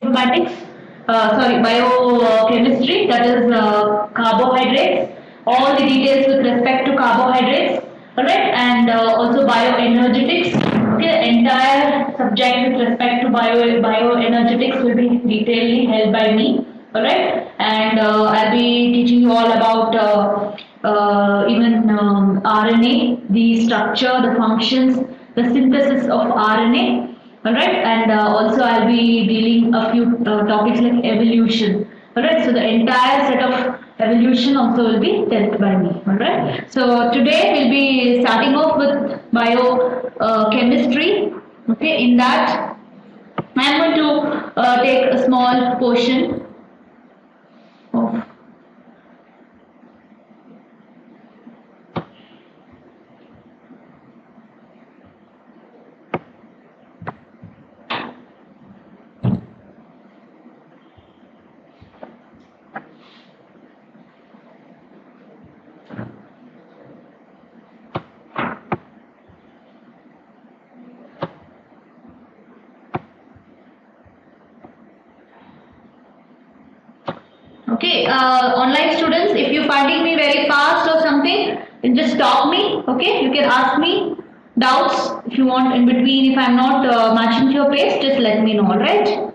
bioinformatics, biochemistry, that is carbohydrates, all the details with respect to carbohydrates, alright, and also bioenergetics. Okay, the entire subject with respect to bioenergetics will be detailedly held by me, alright, and I'll be teaching you all about even RNA, the structure, the functions, the synthesis of RNA. Alright, and also I'll be dealing a few topics like evolution. Alright, so the entire set of evolution also will be dealt by me. Alright, so today we'll be starting off with biochemistry. Okay, in that I'm going to take a small portion of okay, online students, if you're finding me very fast or something, then just stop me. Okay, you can ask me doubts if you want in between. If I'm not matching to your pace, just let me know. Alright.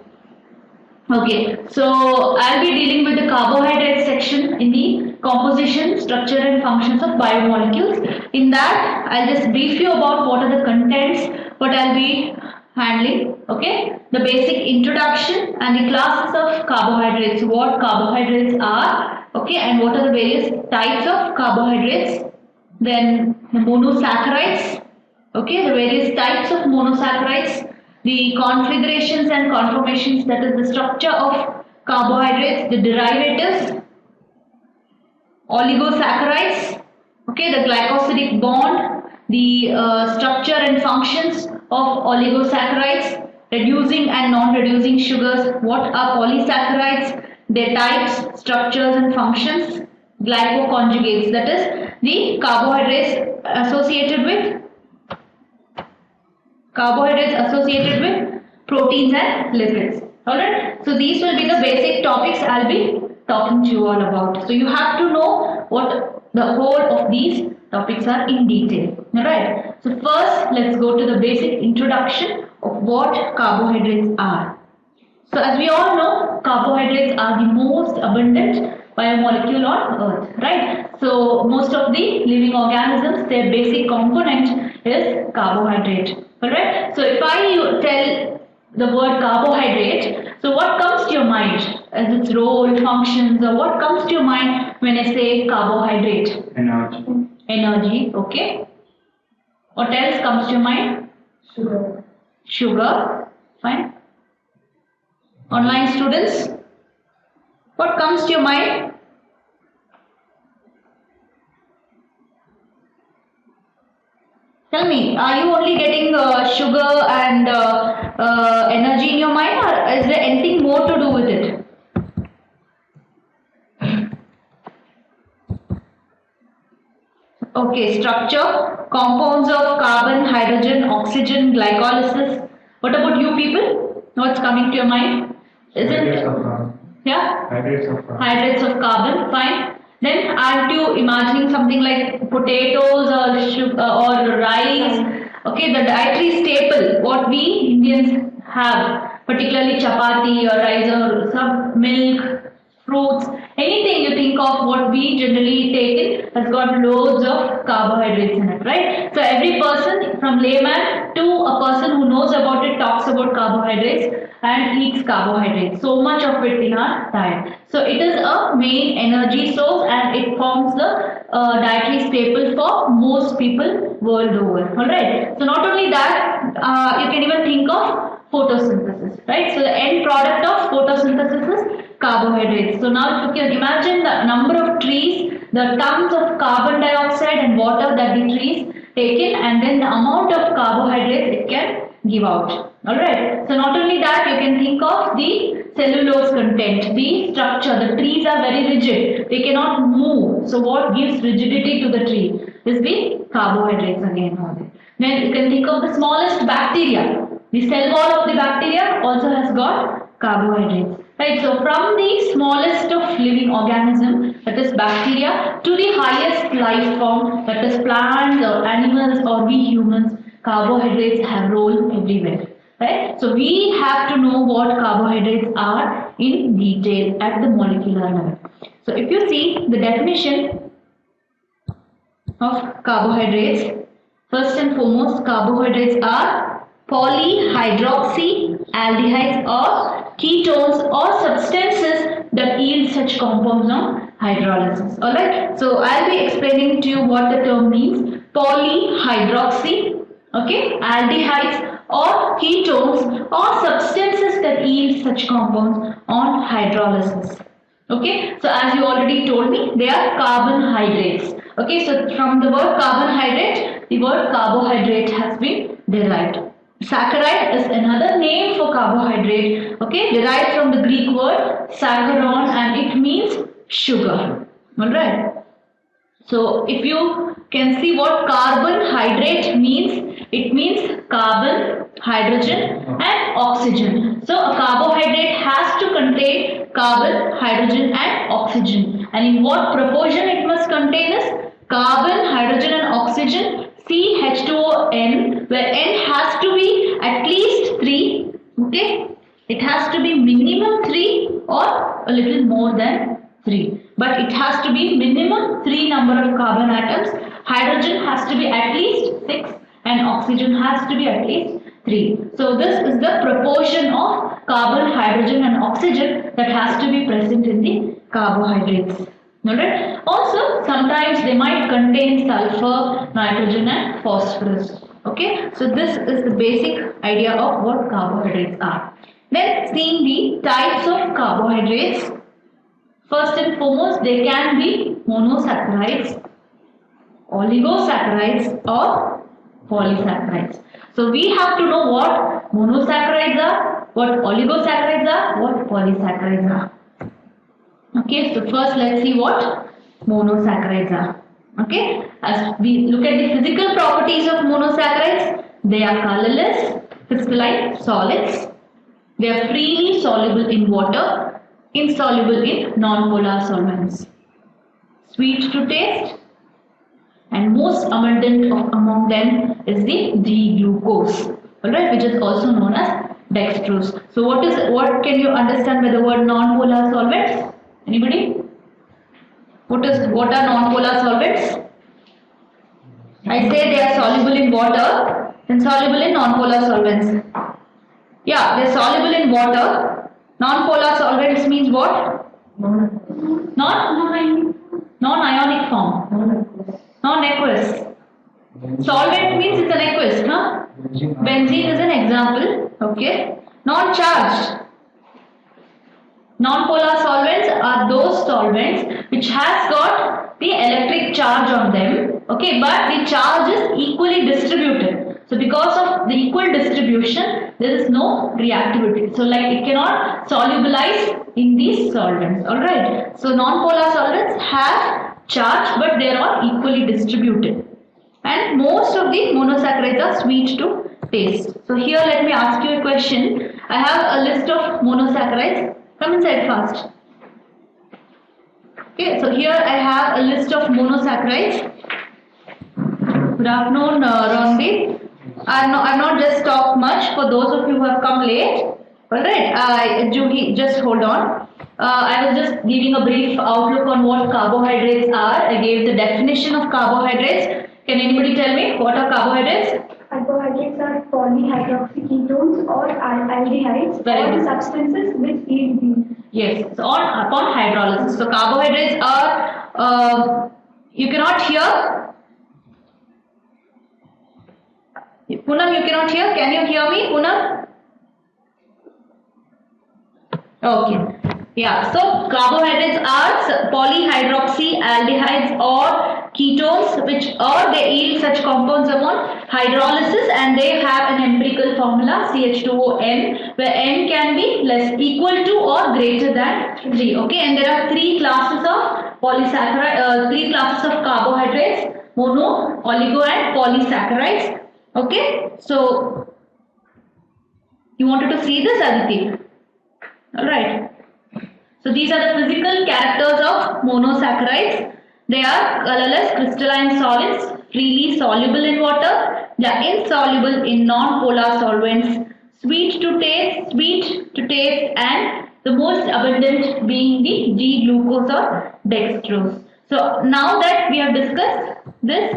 Okay, so I'll be dealing with the carbohydrate section in the composition, structure and functions of biomolecules. In that, I'll just brief you about what are the contents, what I'll be handling, okay, the basic introduction and the classes of carbohydrates, what carbohydrates are, okay, and what are the various types of carbohydrates, then the monosaccharides, okay, the various types of monosaccharides, the configurations and conformations, that is the structure of carbohydrates, the derivatives, oligosaccharides, okay, the glycosidic bond, the structure and functions of oligosaccharides, reducing and non-reducing sugars, what are polysaccharides, their types, structures and functions, glycoconjugates, that is the carbohydrates associated with proteins and lipids. Alright, so these will be the basic topics I'll be talking to you all about. So you have to know what the whole of these topics are in detail. Alright, so first let's go to the basic introduction of what carbohydrates are. So as we all know, carbohydrates are the most abundant biomolecule on earth, right? So most of the living organisms, their basic component is carbohydrate. Alright, so if I tell the word carbohydrate, so what comes to your mind as its role, functions, or what comes to your mind when I say carbohydrate? Energy. Energy, okay. What else comes to your mind? Sugar. Sugar, fine. Online students, what comes to your mind? Tell me, are you only getting sugar and energy in your mind, or is there anything more to do with it? Okay, structure, compounds of carbon, hydrogen, oxygen, glycolysis. What about you people? What's coming to your mind? Is it? Yeah? Hydrates of carbon, fine. Then aren't you imagining something like potatoes or sugar or rice? Okay, the dietary staple, what we Indians have, particularly chapati or rice or some milk, fruits, anything you think of what we generally take in has got loads of carbohydrates in it, right? So every person from layman to a person who knows about it talks about carbohydrates and eats carbohydrates. So much of it in our diet. So it is a main energy source and it forms the dietary staple for most people world over. Alright. So not only that, you can even think of photosynthesis, right? So the end product of photosynthesis is carbohydrates. So now if you can imagine the number of trees, the tons of carbon dioxide and water that the trees take in, and then the amount of carbohydrates it can give out. Alright. So not only that, you can think of the cellulose content, the structure. The trees are very rigid. They cannot move. So what gives rigidity to the tree is the carbohydrates again. Then you can think of the smallest bacteria. The cell wall of the bacteria also has got carbohydrates. Right, so from the smallest of living organism, that is bacteria, to the highest life form, that is plants or animals or we humans, carbohydrates have role everywhere. Right, so we have to know what carbohydrates are in detail at the molecular level. So if you see the definition of carbohydrates, first and foremost, carbohydrates are polyhydroxyaldehydes or ketones or substances that yield such compounds on hydrolysis. Alright, so I'll be explaining to you what the term means. Polyhydroxy, okay, aldehydes or ketones or substances that yield such compounds on hydrolysis. Okay, so as you already told me, they are carbohydrates. Okay, so from the word carbohydrate, the word carbohydrate has been derived. Saccharide is another name for carbohydrate, okay, derived from the Greek word saccharon and it means sugar. Alright. So if you can see what carbohydrate means, it means carbon, hydrogen and oxygen. So a carbohydrate has to contain carbon, hydrogen and oxygen. And in what proportion it must contain is carbon, hydrogen and oxygen, CH2ON, where N has to be at least 3, okay? It has to be minimum 3 or a little more than 3. But it has to be minimum 3 number of carbon atoms, hydrogen has to be at least 6 and oxygen has to be at least 3. So this is the proportion of carbon, hydrogen and oxygen that has to be present in the carbohydrates. Alright. Also, sometimes they might contain sulfur, nitrogen and phosphorus. Okay. So this is the basic idea of what carbohydrates are. Then seeing the types of carbohydrates. First and foremost, they can be monosaccharides, oligosaccharides or polysaccharides. So we have to know what monosaccharides are, what oligosaccharides are, what polysaccharides are. Okay, so first let's see what monosaccharides are. Okay, as we look at the physical properties of monosaccharides, they are colorless, crystalline solids. They are freely soluble in water, insoluble in non-polar solvents. Sweet to taste, and most abundant among them is the D-glucose, alright, which is also known as dextrose. So what can you understand by the word non-polar solvents? Anybody? What are non-polar solvents? I say they are soluble in water and soluble in non-polar solvents. Yeah, they are soluble in water. Non-polar solvents means what? Non-ionic form. Non-aqueous. Solvent means it's an aqueous, huh? Benzene is an example. Okay. Non-charged. Non-polar solvents are those solvents which has got the electric charge on them, okay, but the charge is equally distributed. So because of the equal distribution, there is no reactivity. So like it cannot solubilize in these solvents, alright. So non-polar solvents have charge but they are all equally distributed. And most of the monosaccharides are sweet to taste. So here let me ask you a question. I have a list of monosaccharides. Come inside fast. Okay, so here I have a list of monosaccharides. Good afternoon, Rondeep. I've not just talked much for those of you who have come late. Alright, Juhi, just hold on. I was just giving a brief outlook on what carbohydrates are. I gave the definition of carbohydrates. Can anybody tell me what are carbohydrates? Carbohydrates are polyhydroxyketones or aldehydes or substances which yield these. Yes, so upon hydrolysis. So carbohydrates are, you cannot hear. Poonam, you cannot hear. Can you hear me, Poonam? Okay. Yeah, so carbohydrates are polyhydroxyaldehydes or ketones or they yield such compounds upon hydrolysis and they have an empirical formula CH2ON where N can be equal to or greater than 3. Okay, and there are 3 classes of polysaccharides, 3 classes of carbohydrates, mono, oligo and polysaccharides. Okay, so you wanted to see this, Aditi? Alright. So these are the physical characters of monosaccharides. They are colorless crystalline solids, freely soluble in water. They are insoluble in non-polar solvents. Sweet to taste, and the most abundant being the G-glucose or dextrose. So now that we have discussed this,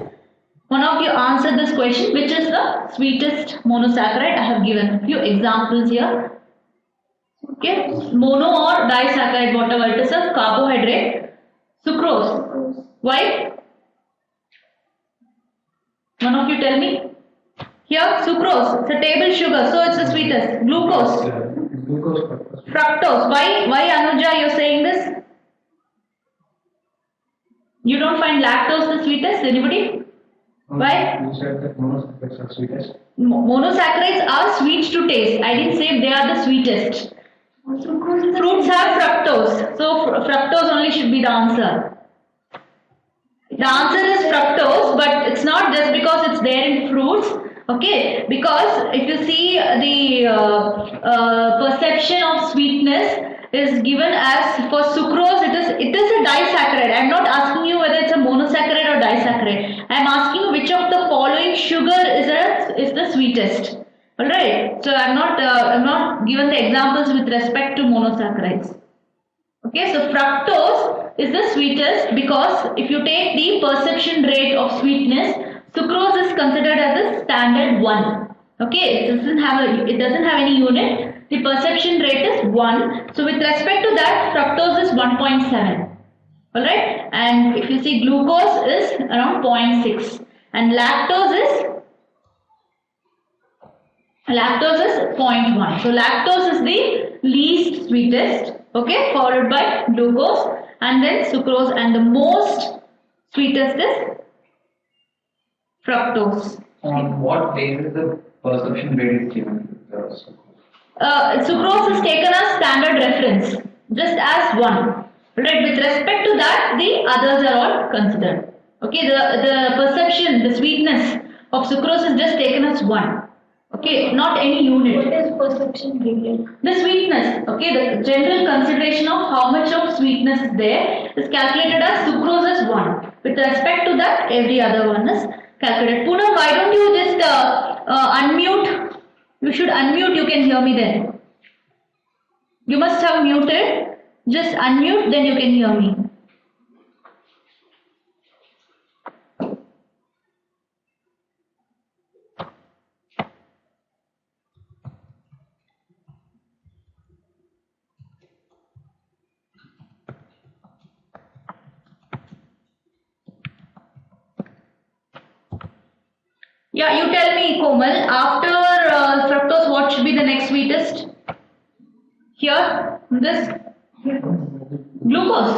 one of you answered this question, which is the sweetest monosaccharide. I have given a few examples here. Okay, mono or disaccharide, whatever it is, a carbohydrate. Sucrose. Why? One of you tell me. Here, sucrose. It's a table sugar, so it's the sweetest. Glucose. Fructose. Why Anuja you're saying this? You don't find lactose the sweetest? Anybody? Why? You said that monosaccharides are sweetest. Monosaccharides are sweet to taste. I didn't say they are the sweetest. Fruits have fructose, so fructose only should be the answer. The answer is fructose, but it's not just because it's there in fruits. Okay, because if you see the perception of sweetness is given as for sucrose, it is a disaccharide. I'm not asking you whether it's a monosaccharide or disaccharide. I'm asking you which of the following sugar is the sweetest. Alright, so I'm not given the examples with respect to monosaccharides. Okay, so fructose is the sweetest because if you take the perception rate of sweetness, sucrose is considered as a standard 1. Okay, it doesn't have any unit. The perception rate is 1. So with respect to that, fructose is 1.7. Alright, and if you see glucose is around 0.6 and lactose is 0.1. So lactose is the least sweetest, okay, followed by glucose and then sucrose, and the most sweetest is fructose. On what basis the perception rate is given? Sucrose is taken as standard reference, just as 1. Right, with respect to that, the others are all considered. Okay, the perception, the sweetness of sucrose is just taken as 1. Okay, not any unit. What is perception gradient? The sweetness, okay, the general consideration of how much of sweetness is there is calculated as sucrose is 1. With respect to that, every other one is calculated. Poonam, why don't you just unmute? You should unmute, you can hear me then. You must have muted. Just unmute, then you can hear me. Yeah, you tell me, Komal, after fructose, what should be the next sweetest? Here, this glucose,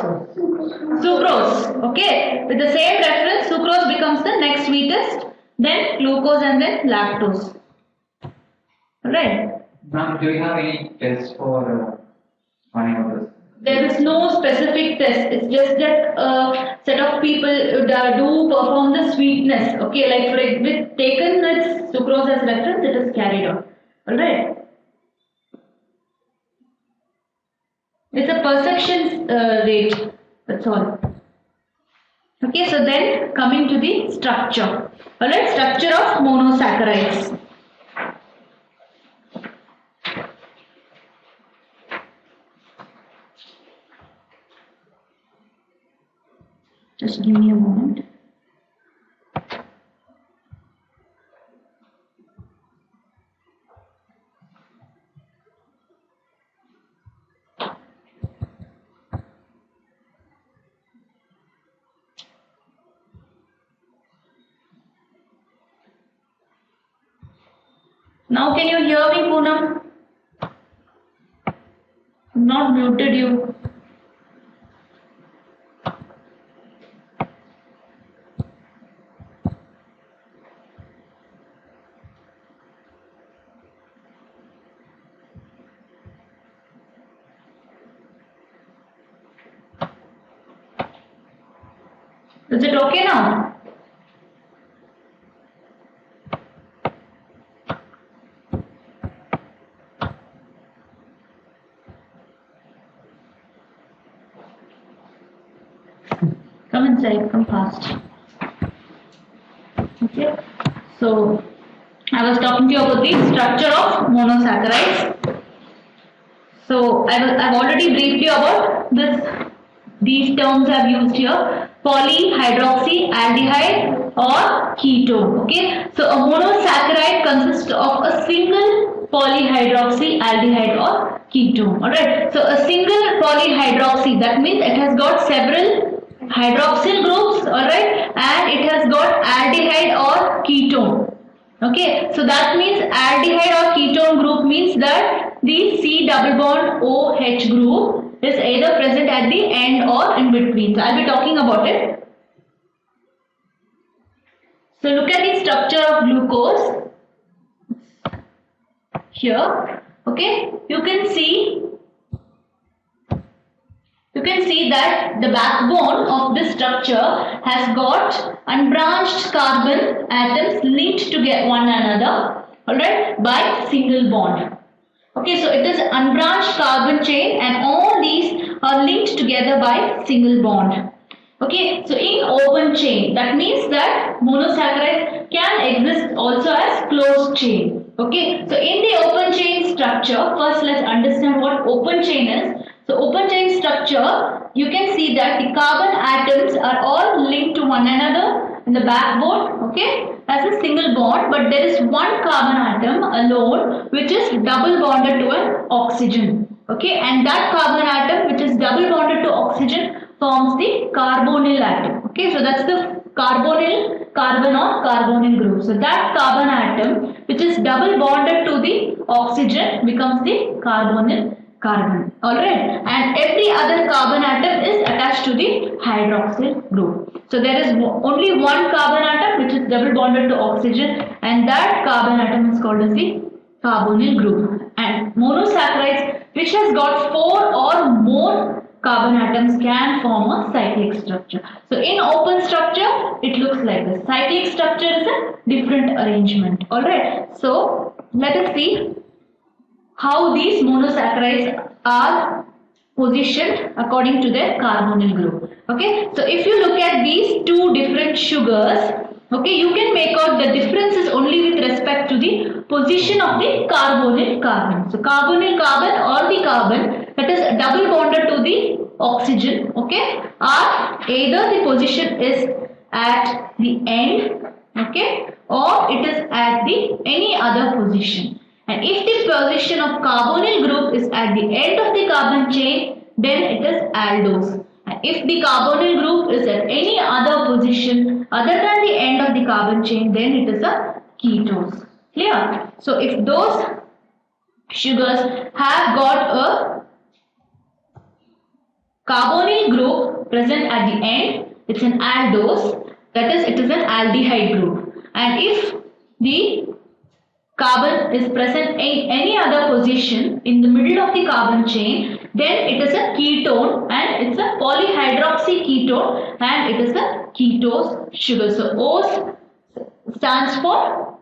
sucrose. Okay, with the same reference, sucrose becomes the next sweetest, then glucose and then lactose. Alright. Ma'am, do you have any tests for finding out this? There is no specific test. It's just that a set of people do perform the sweetness. Okay, like with taken its sucrose as reference, it is carried on. Alright. It's a perception rate. That's all. Okay, so then coming to the structure. Alright, structure of monosaccharides. Just give me a moment. Now can you hear me, Poonam? I'm not muted you. Is it okay now? inside, come fast. Okay, so I was talking to you about the structure of monosaccharides. So I've already briefed you about this. These terms I've used here: polyhydroxyaldehyde or ketone. Okay, so a monosaccharide consists of a single polyhydroxyaldehyde or ketone. Alright, so a single polyhydroxy, that means it has got several hydroxyl groups, alright, and it has got aldehyde or ketone. Okay, so that means aldehyde or ketone group means that the C double bond OH group is either present at the end or in between. So I'll be talking about it. So look at the structure of glucose here. Okay, you can see that the backbone of this structure has got unbranched carbon atoms linked to one another, alright, by single bond. Okay, so it is an unbranched carbon chain and all these are linked together by single bond. Okay, so in open chain, that means that monosaccharides can exist also as closed chain. Okay, so in the open chain structure, first let's understand what open chain is. So open chain structure, you can see that the carbon atoms are all linked to one another in the backbone, okay, as a single bond, but there is one carbon atom alone which is double bonded to an oxygen, okay, and that carbon atom which is double bonded to oxygen forms the carbonyl atom. Okay, so that's the carbonyl carbon or carbonyl group. So that carbon atom which is double bonded to the oxygen becomes the carbonyl carbon. Alright, and every other carbon atom is attached to the hydroxyl group. So there is only one carbon atom which is double bonded to oxygen, and that carbon atom is called as the carbonyl group. And monosaccharides which has got 4 or more carbon atoms can form a cyclic structure. So in open structure it looks like this. Cyclic structure is a different arrangement. Alright, so let us see how these monosaccharides are positioned according to their carbonyl group. Okay, so if you look at these two different sugars, okay, you can make out the differences only with respect to the position of the carbonyl carbon. So carbonyl carbon or the carbon that is double bonded to the oxygen, okay, are either the position is at the end, okay, or it is at the any other position. And if the position of carbonyl group is at the end of the carbon chain, then it is aldose. And if the carbonyl group is at any other position other than the end of the carbon chain, then it is a ketose. Clear? So if those sugars have got a carbonyl group present at the end, it's an aldose, that is, it is an aldehyde group. And if the carbon is present in any other position in the middle of the carbon chain, then it is a ketone and it's a polyhydroxy ketone and it is a ketose sugar. So O stands for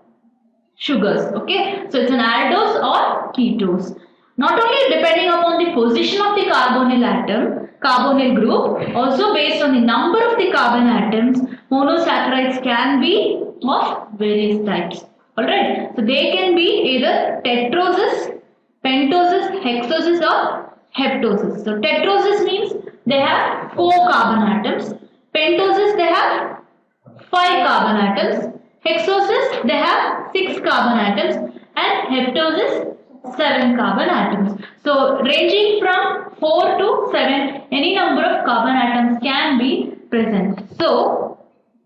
sugars. Okay, so it's an aldose or ketose. Not only depending upon the position of the carbonyl atom, carbonyl group, also based on the number of the carbon atoms, monosaccharides can be of various types. Alright, so they can be either tetroses, pentoses, hexoses or heptoses. So tetroses means they have 4 carbon atoms, pentoses they have 5 carbon atoms, hexoses they have 6 carbon atoms, and heptoses 7 carbon atoms. So ranging from 4 to 7, any number of carbon atoms can be present. So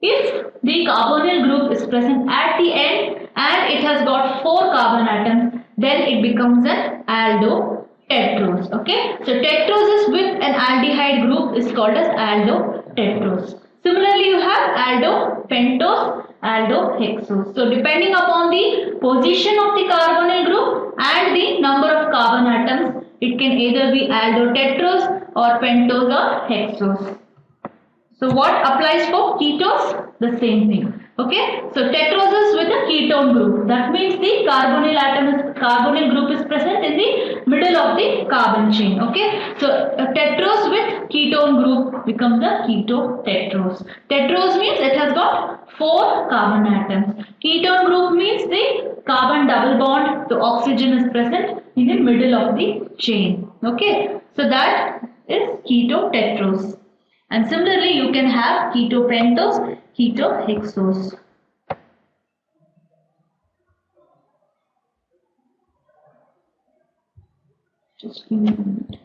if the carbonyl group is present at the end and it has got 4 carbon atoms, then it becomes an aldotetrose. Okay, so tetroses with an aldehyde group is called as aldotetrose. Similarly, you have aldopentose, aldohexose. So depending upon the position of the carbonyl group and the number of carbon atoms, it can either be aldotetrose or pentose or hexose. So what applies for ketose? The same thing. Okay, so tetrosis with a ketone group. That means the carbonyl group is present in the middle of the carbon chain. Okay, so a tetrose with ketone group becomes a ketotetrose. Tetrose means it has got 4 carbon atoms. Ketone group means the carbon double bond, the oxygen is present in the middle of the chain. Okay, so that is ketotetrose. And similarly, you can have ketopentose, ketohexose. Just give me a minute.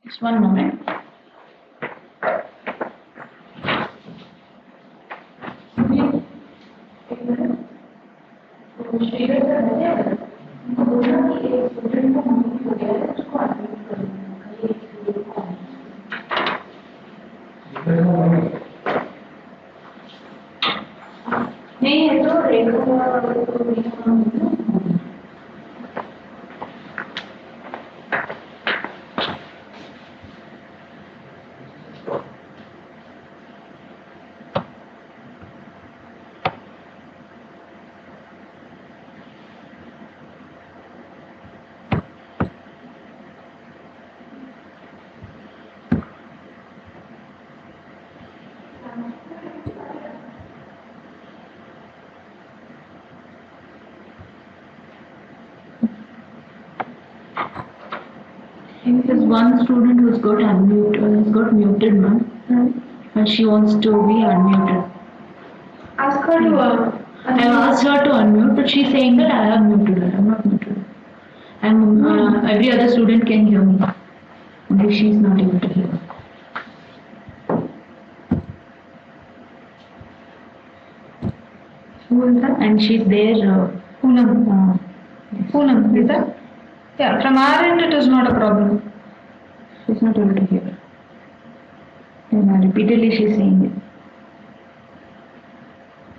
Just one moment. नहीं है तो There's one student who's got muted, ma'am, and she wants to be unmuted. Ask her to. I have asked her to unmute, but she's saying that I have muted her. I'm not muted. Every other student can hear me. Only she's not able to hear. Who is that? And she's there. Poonam. Poonam, is that? Yeah, from our end it is not a problem. She's not able to hear. And repeatedly she's saying it.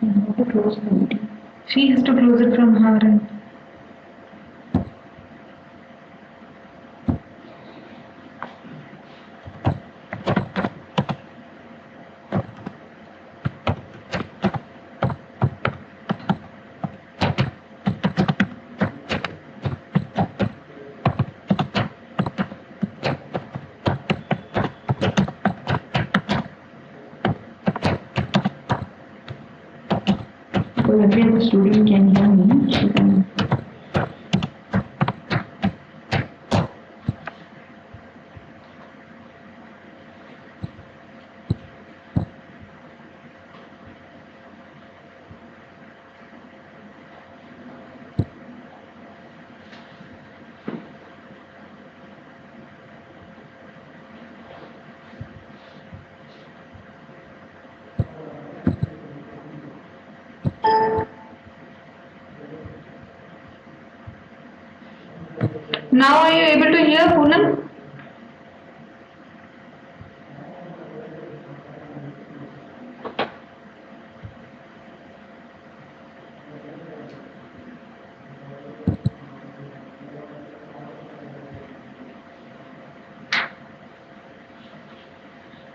And how to close the video? She has to close it from her end. So every other student can hear me. She can. Now are you able to hear, Poonam?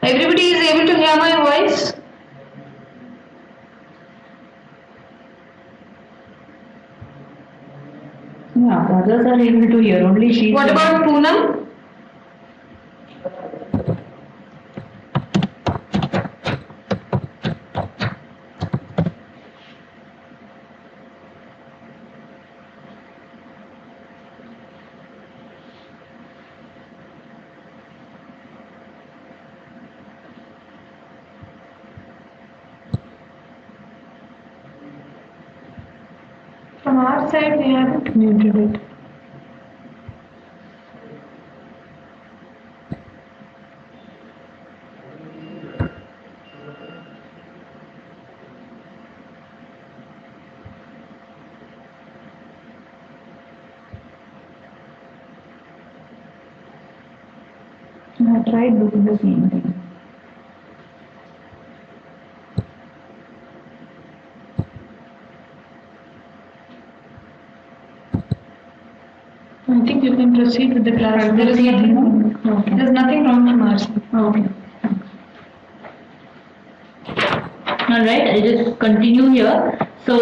Everybody is able to hear my voice? Yeah, the others are able to hear. Only she. What about Poonam? From our side we haven't muted it. I tried doing the same thing. I think you can proceed with the class. There is nothing wrong from our side. Okay. All right, I'll just continue here. So,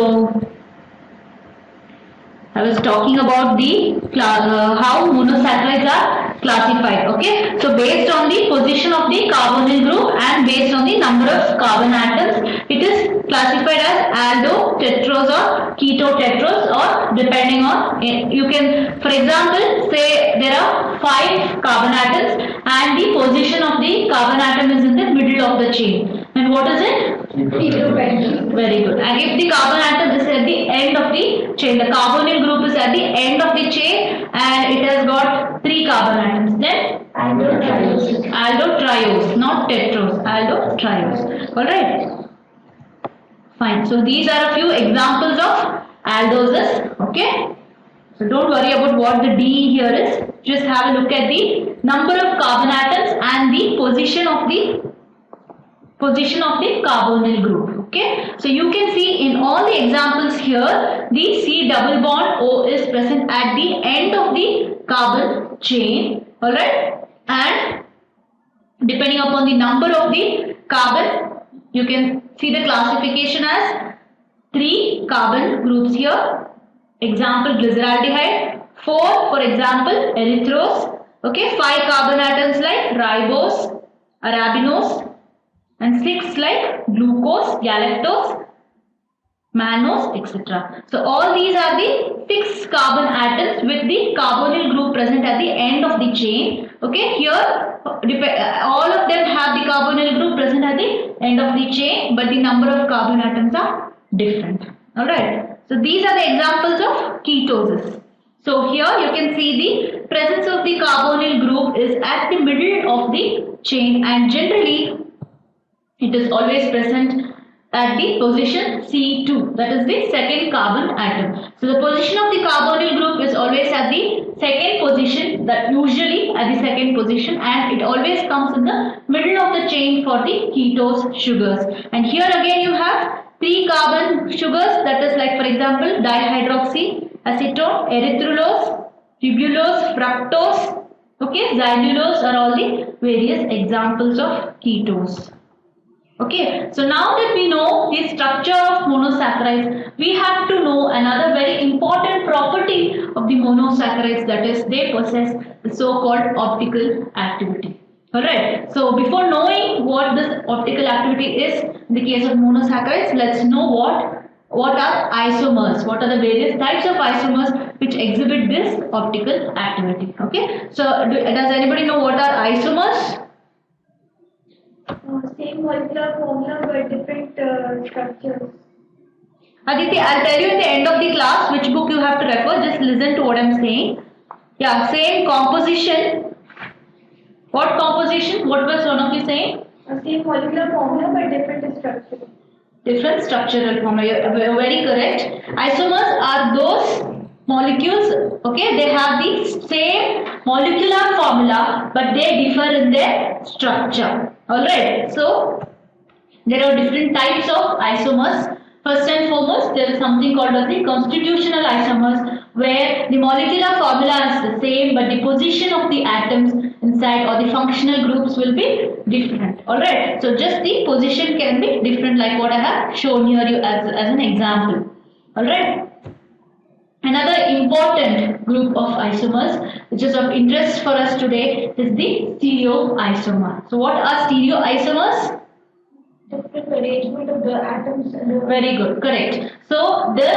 I was talking about the how monosaccharides are classified. Okay, so based on the position of the carbonyl group and based on the number of carbon atoms, it is classified as aldo, tetrose, or keto tetrose, or depending on you can, for example, say there are 5 carbon atoms and the position of the carbon atom is in the middle of the chain. And what is it? Very good. And if the carbon atom is at the end of the chain, the carbonyl group is at the end of the chain and it has got 3 carbon atoms, then Aldotriose. aldotriose, not tetrose, aldotriose. Alright. Fine. So these are a few examples of aldoses. Okay. So don't worry about what the D here is. Just have a look at the number of carbon atoms and the position of the carbonyl group. Okay, so you can see in all the examples here, the C double bond O is present at the end of the carbon chain. All right, and depending upon the number of the carbon, you can see the classification as 3 carbon groups here. Example, glyceraldehyde. 4, for example, erythrose. Okay, 5 carbon atoms like ribose, arabinose, and 6 like glucose, galactose, mannose, etc. So all these are the 6 carbon atoms with the carbonyl group present at the end of the chain. Okay, here all of them have the carbonyl group present at the end of the chain, but the number of carbon atoms are different. Alright, so these are the examples of ketosis. So here you can see the presence of the carbonyl group is at the middle of the chain, and generally it is always present at the position C2, that is the second carbon atom. So the position of the carbonyl group is always at the second position, that usually at the second position, and it always comes in the middle of the chain for the ketose sugars. And here again you have 3 carbon sugars, that is like, for example, dihydroxy acetone, erythrulose, ribulose, fructose, okay, xylulose are all the various examples of ketose. Okay, so now that we know the structure of monosaccharides, we have to know another very important property of the monosaccharides, that is they possess the so-called optical activity. Alright, so before knowing what this optical activity is in the case of monosaccharides, let's know what are isomers, what are the various types of isomers which exhibit this optical activity. Okay, so does anybody know what are isomers? Same molecular formula but different structures. Aditi, I'll tell you at the end of the class which book you have to refer. Just listen to what I'm saying. Yeah, same composition. What composition? What was one of you saying? Same molecular formula but different structure. Different structural formula. You're very correct. Isomers are those molecules, okay, they have the same molecular formula but they differ in their structure. Alright, so there are different types of isomers. First and foremost, there is something called as the constitutional isomers, where the molecular formula is the same but the position of the atoms inside or the functional groups will be different. Alright, so just the position can be different, like what I have shown here you as an example. Alright. Another important group of isomers which is of interest for us today is the stereoisomer. So what are stereoisomers? Different arrangement of the atoms. Very good, correct. So the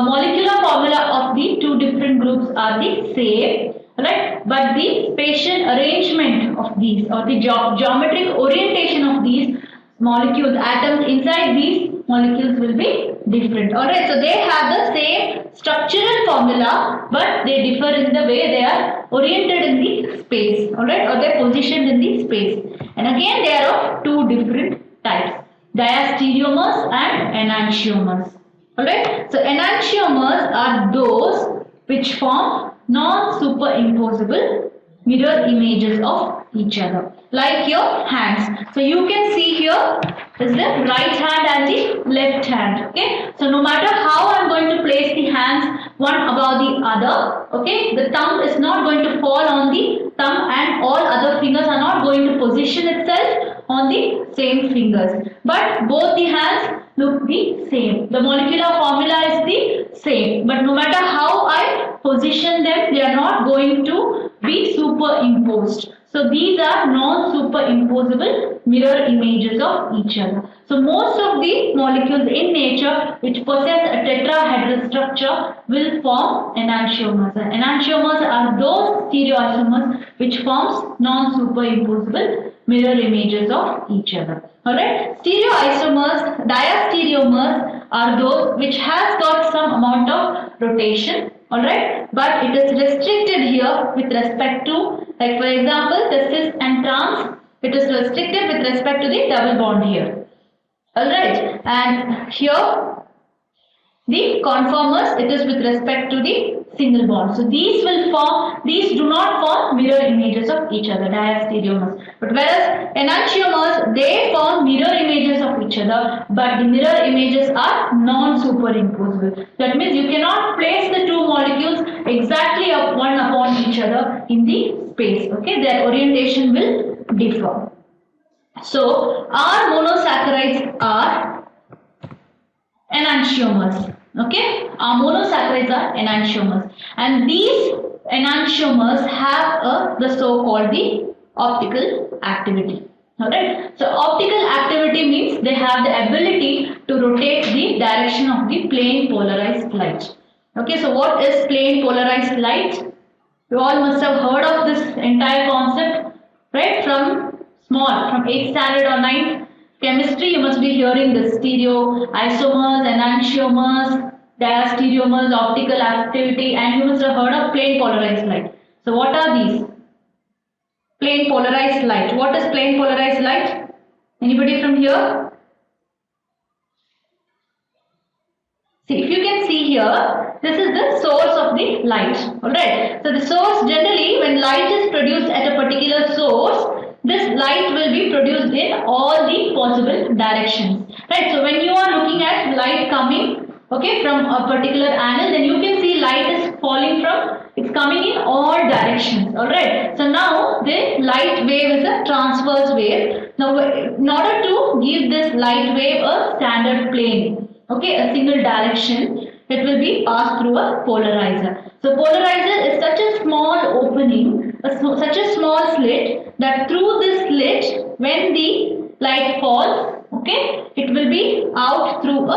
molecular formula of the 2 different groups are the same, right? But the spatial arrangement of these or the geometric orientation of these molecules, atoms inside these molecules will be different. Alright, so they have the same structural formula but they differ in the way they are oriented in the space, alright, or they are positioned in the space. And again they are of 2 different types, diastereomers and enantiomers. Alright, so enantiomers are those which form non-superimposable mirror images of each other, like your hands. So you can see here is the right hand and the left hand. Okay, so no matter how I am going going to place the hands one above the other. Okay, the thumb is not going to fall on the thumb, and all other fingers are not going to position itself on the same fingers, but both the hands look the same. The molecular formula is the same, but no matter how I position them, they are not going to be superimposed. So these are non-superimposable mirror images of each other. So most of the molecules in nature which possess a tetrahedral structure will form enantiomers. And enantiomers are those stereoisomers which forms non-superimposable mirror images of each other. Alright, stereoisomers, diastereomers are those which has got some amount of rotation. Alright, but it is restricted here with respect to, like for example, the cis and trans, it is restricted with respect to the double bond here. Alright, and here the conformers, it is with respect to the single bond. So these will form, these do not form mirror images of each other, diastereomers. But whereas enantiomers, they form mirror images of each other, but the mirror images are non-superimposable. That means you cannot place the two molecules exactly one upon each other in the space. Okay, their orientation will differ. So our monosaccharides are enantiomers. Okay, our monosaccharides are enantiomers, and these enantiomers have the so-called the optical activity. Alright, so optical activity means they have the ability to rotate the direction of the plane polarized light. Okay, so what is plane polarized light? You all must have heard of this entire concept, right? From 8th standard or 9th chemistry, you must be hearing the stereoisomers, enantiomers, diastereomers, optical activity, and you must have heard of plane polarized light. So what are these? Plane polarized light. What is plane polarized light? Anybody from here? See, if you can see here, this is the source of the light. Alright. So the source, generally when light is produced at a particular source, this light will be produced in all the possible directions. Right. So when you are looking at light coming, okay, from a particular angle, then you can see light is falling from, it's coming in all directions. Alright. So now the light wave is a transverse wave. Now in order to give this light wave a standard plane, okay, a single direction, it will be passed through a polarizer. So polarizer is such a small opening, such a small slit, that through this slit, when the light falls, okay, it will be out through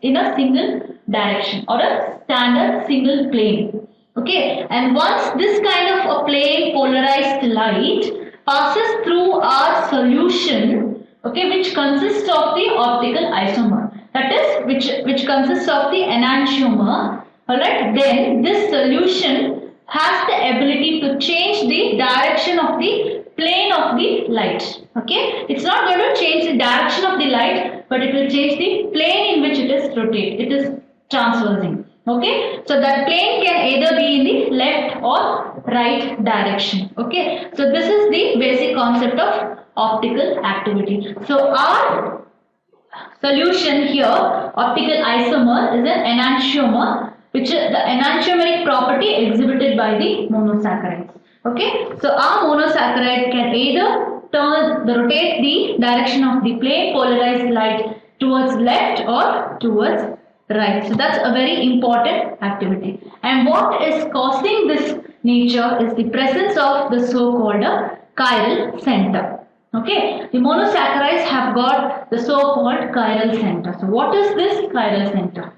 in a single direction or a standard single plane. Okay, and once this kind of a plane polarized light passes through our solution, okay, which consists of the optical isomer, that is which consists of the enantiomer, alright, then this solution has the ability to change the direction of the plane of the light. Okay, it's not going to change the direction of the light, but it will change the plane in which it is rotated. It is transversing. Okay, so that plane can either be in the left or right direction. Okay, so this is the basic concept of optical activity. So our solution here, optical isomer, is an enantiomer, which is the enantiomeric property exhibited by the monosaccharides. Okay, so our monosaccharide can either rotate the direction of the plane polarized light towards left or towards right. So that's a very important activity. And what is causing this nature is the presence of the so-called chiral center. Okay, the monosaccharides have got the so-called chiral center. So what is this chiral center?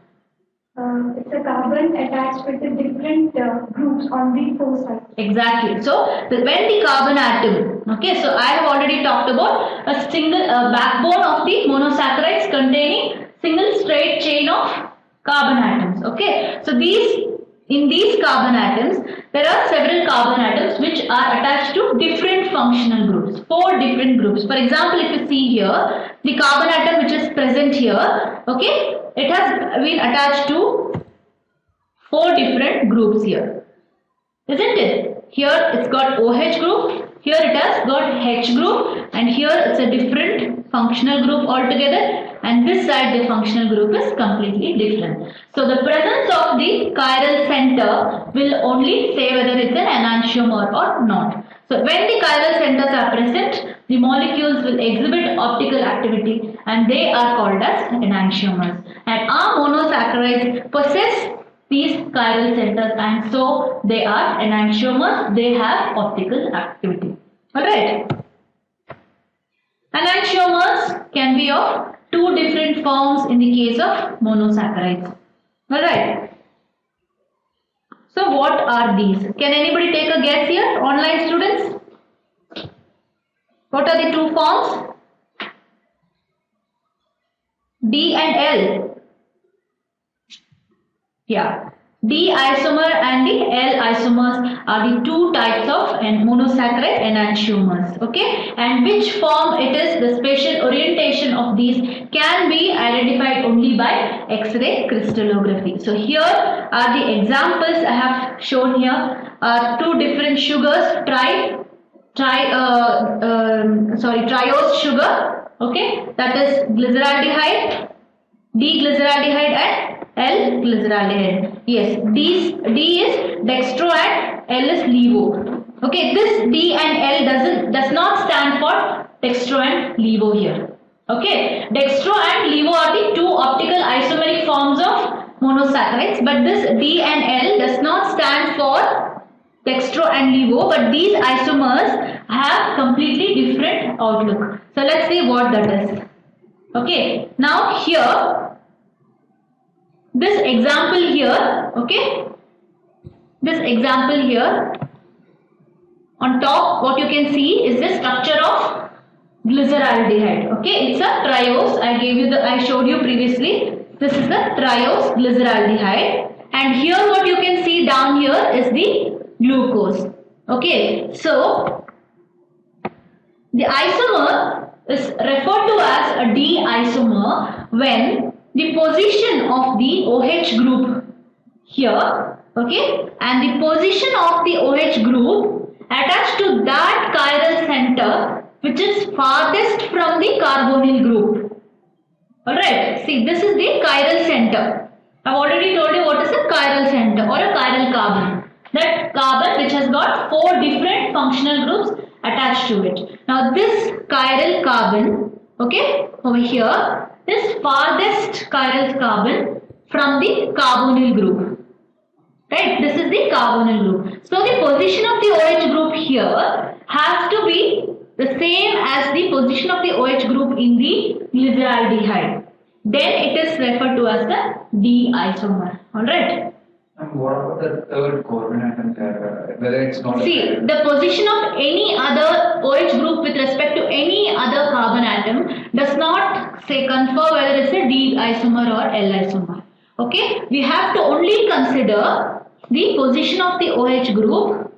It's a carbon attached with the different groups on the four sides. Exactly. So when the carbon atom, okay, so I have already talked about a single backbone of the monosaccharides containing single straight chain of carbon atoms. Okay, so in these carbon atoms, there are several carbon atoms which are attached to different functional groups, 4 different groups. For example, if you see here, the carbon atom which is present here, okay, it has been attached to 4 different groups here, isn't it? Here it's got OH group, here it has got H group, and here it's a different functional group altogether, and this side the functional group is completely different. So the presence of the chiral center will only say whether it's an enantiomer or not. So when the chiral centers are present, the molecules will exhibit optical activity and they are called as enantiomers. And our monosaccharides possess these chiral centers and so they are enantiomers, they have optical activity. Alright. Enantiomers can be of two different forms in the case of monosaccharides. Alright. So what are these? Can anybody take a guess here? Online students? What are the two forms? D and L. Yeah. D isomer and the L isomers are the two types of monosaccharide enantiomers. Okay, and which form it is, the spatial orientation of these can be identified only by X-ray crystallography. So here are the examples I have shown here. Two different sugars, triose sugar. Okay, that is glyceraldehyde, D-glyceraldehyde and L-glyceraldehyde. Yes, D is dextro and L is levo. Okay, this D and L does not stand for dextro and levo here. Okay, dextro and levo are the two optical isomeric forms of monosaccharides, but this D and L does not stand for dextro and levo, but these isomers have completely different outlook. So let's see what that is. Okay, now here this example here, okay, this example here, on top what you can see is the structure of glyceraldehyde. Okay, it's a triose. I showed you previously. This is the triose glyceraldehyde, and here what you can see down here is the glucose. Okay, so the isomer is referred to as a D isomer when the position of the OH group here, okay, and the position of the OH group attached to that chiral center which is farthest from the carbonyl group. Alright, see, this is the chiral center. I have already told you what is a chiral center or a chiral carbon. That carbon which has got four different functional groups attached to it. Now this chiral carbon, okay, over here, this farthest chiral carbon from the carbonyl group. Right, this is the carbonyl group. So the position of the OH group here has to be the same as the position of the OH group in the glyceraldehyde. Then it is referred to as the D isomer. Alright. And what about the third carbon atom there? Whether it's not. See, the position of any other OH group with respect to any other carbon atom does not say confer whether it's a D isomer or L isomer. Okay, we have to only consider the position of the OH group,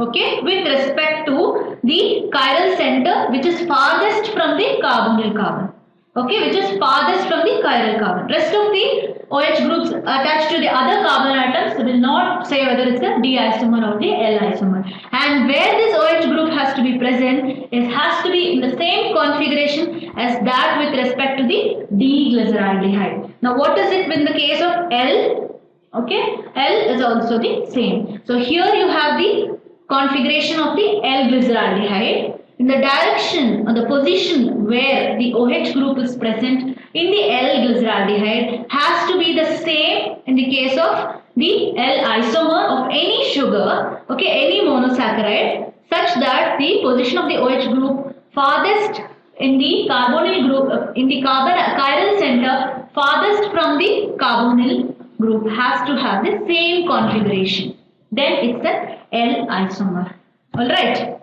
okay, with respect to the chiral center which is farthest from the carbonyl carbon. Okay, which is farthest from the chiral carbon. Rest of the OH groups attached to the other carbon atoms will not say whether it's a D isomer or the L isomer. And where this OH group has to be present, it has to be in the same configuration as that with respect to the D-glyceraldehyde. Now what is it in the case of L? Okay, L is also the same. So here you have the configuration of the L-glyceraldehyde. In the direction or the position where the OH group is present in the L-glyceraldehyde has to be the same in the case of the L isomer of any sugar, okay, any monosaccharide, such that the position of the OH group farthest in the carbonyl group, in the chiral center farthest from the carbonyl group has to have the same configuration. Then it's the L isomer. Alright.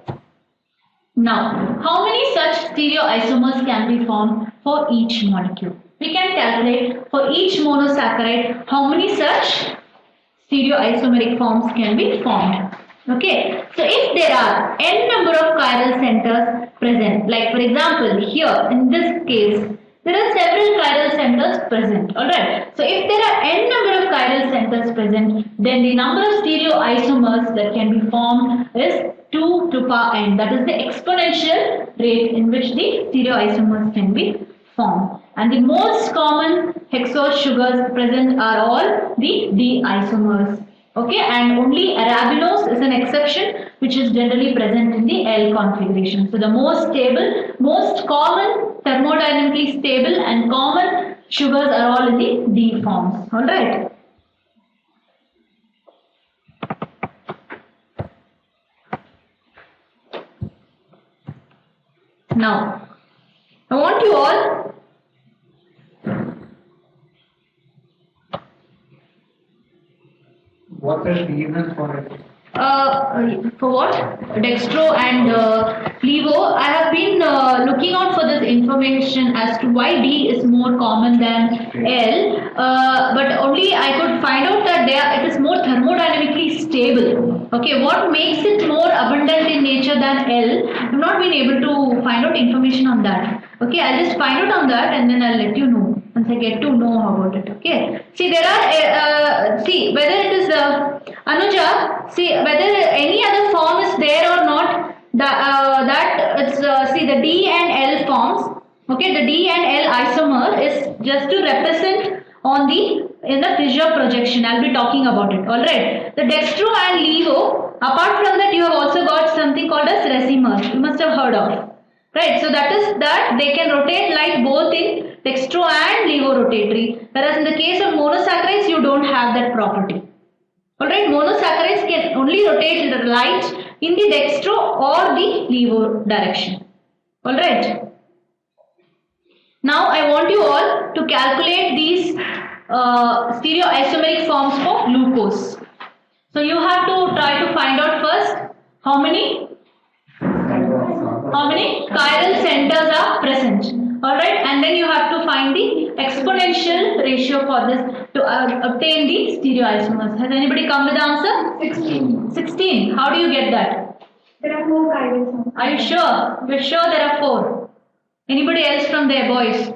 Now, how many such stereoisomers can be formed for each molecule? We can calculate for each monosaccharide how many such stereoisomeric forms can be formed. Okay, so if there are n number of chiral centers present, like for example here in this case, there are several chiral centers present. Alright. So if there are n number of chiral centers present, then the number of stereoisomers that can be formed is 2 to power n. That is the exponential rate in which the stereoisomers can be formed. And the most common hexose sugars present are all the D isomers. Okay, and only arabinose is an exception, which is generally present in the L configuration. So the most stable, most common, thermodynamically stable and common sugars are all in the D forms. Alright. Now, I want you all What is the reason for it? for what? Dextro and Levo. I have been looking out for this information as to why D is more common than L, but only I could find out that it is more thermodynamically stable. Okay, what makes it more abundant in nature than L? I have not been able to find out information on that. Okay, I'll just find out on that and then I'll let you know once I get to know about it. Okay. See, there are see whether it is Anuja. See whether any other form is there or not. That it's see the D and L forms. Okay, the D and L isomer is just to represent on in the fissure projection. I'll be talking about it. All right. The dextro and levo. Apart from that, you have also got something called as racemers. You must have heard of. Right, so that is that they can rotate light both in dextro and levorotatory, whereas in the case of monosaccharides you don't have that property. Alright, monosaccharides can only rotate the light in the dextro or the levo direction. Alright. Now I want you all to calculate these stereoisomeric forms for glucose. So you have to try to find out first how many chiral centers are present. Alright, and then you have to find the exponential ratio for this to obtain the stereoisomers. Has anybody come with the answer? 16. 16. How do you get that? There are 4 chiral centers. Are you sure? You're sure there are 4? Anybody else from there, boys?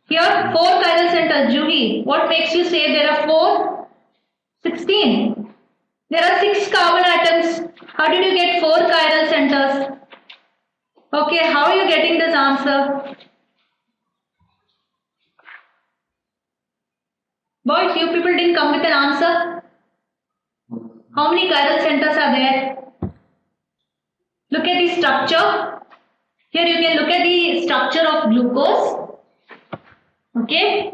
Here, 4 chiral centers. Juhi, what makes you say there are 4? 16. There are 6 carbon atoms. How did you get 4 chiral centers? Okay, how are you getting this answer? Boys, you people didn't come with an answer. How many chiral centers are there? Look at the structure. Here you can look at the structure of glucose. Okay.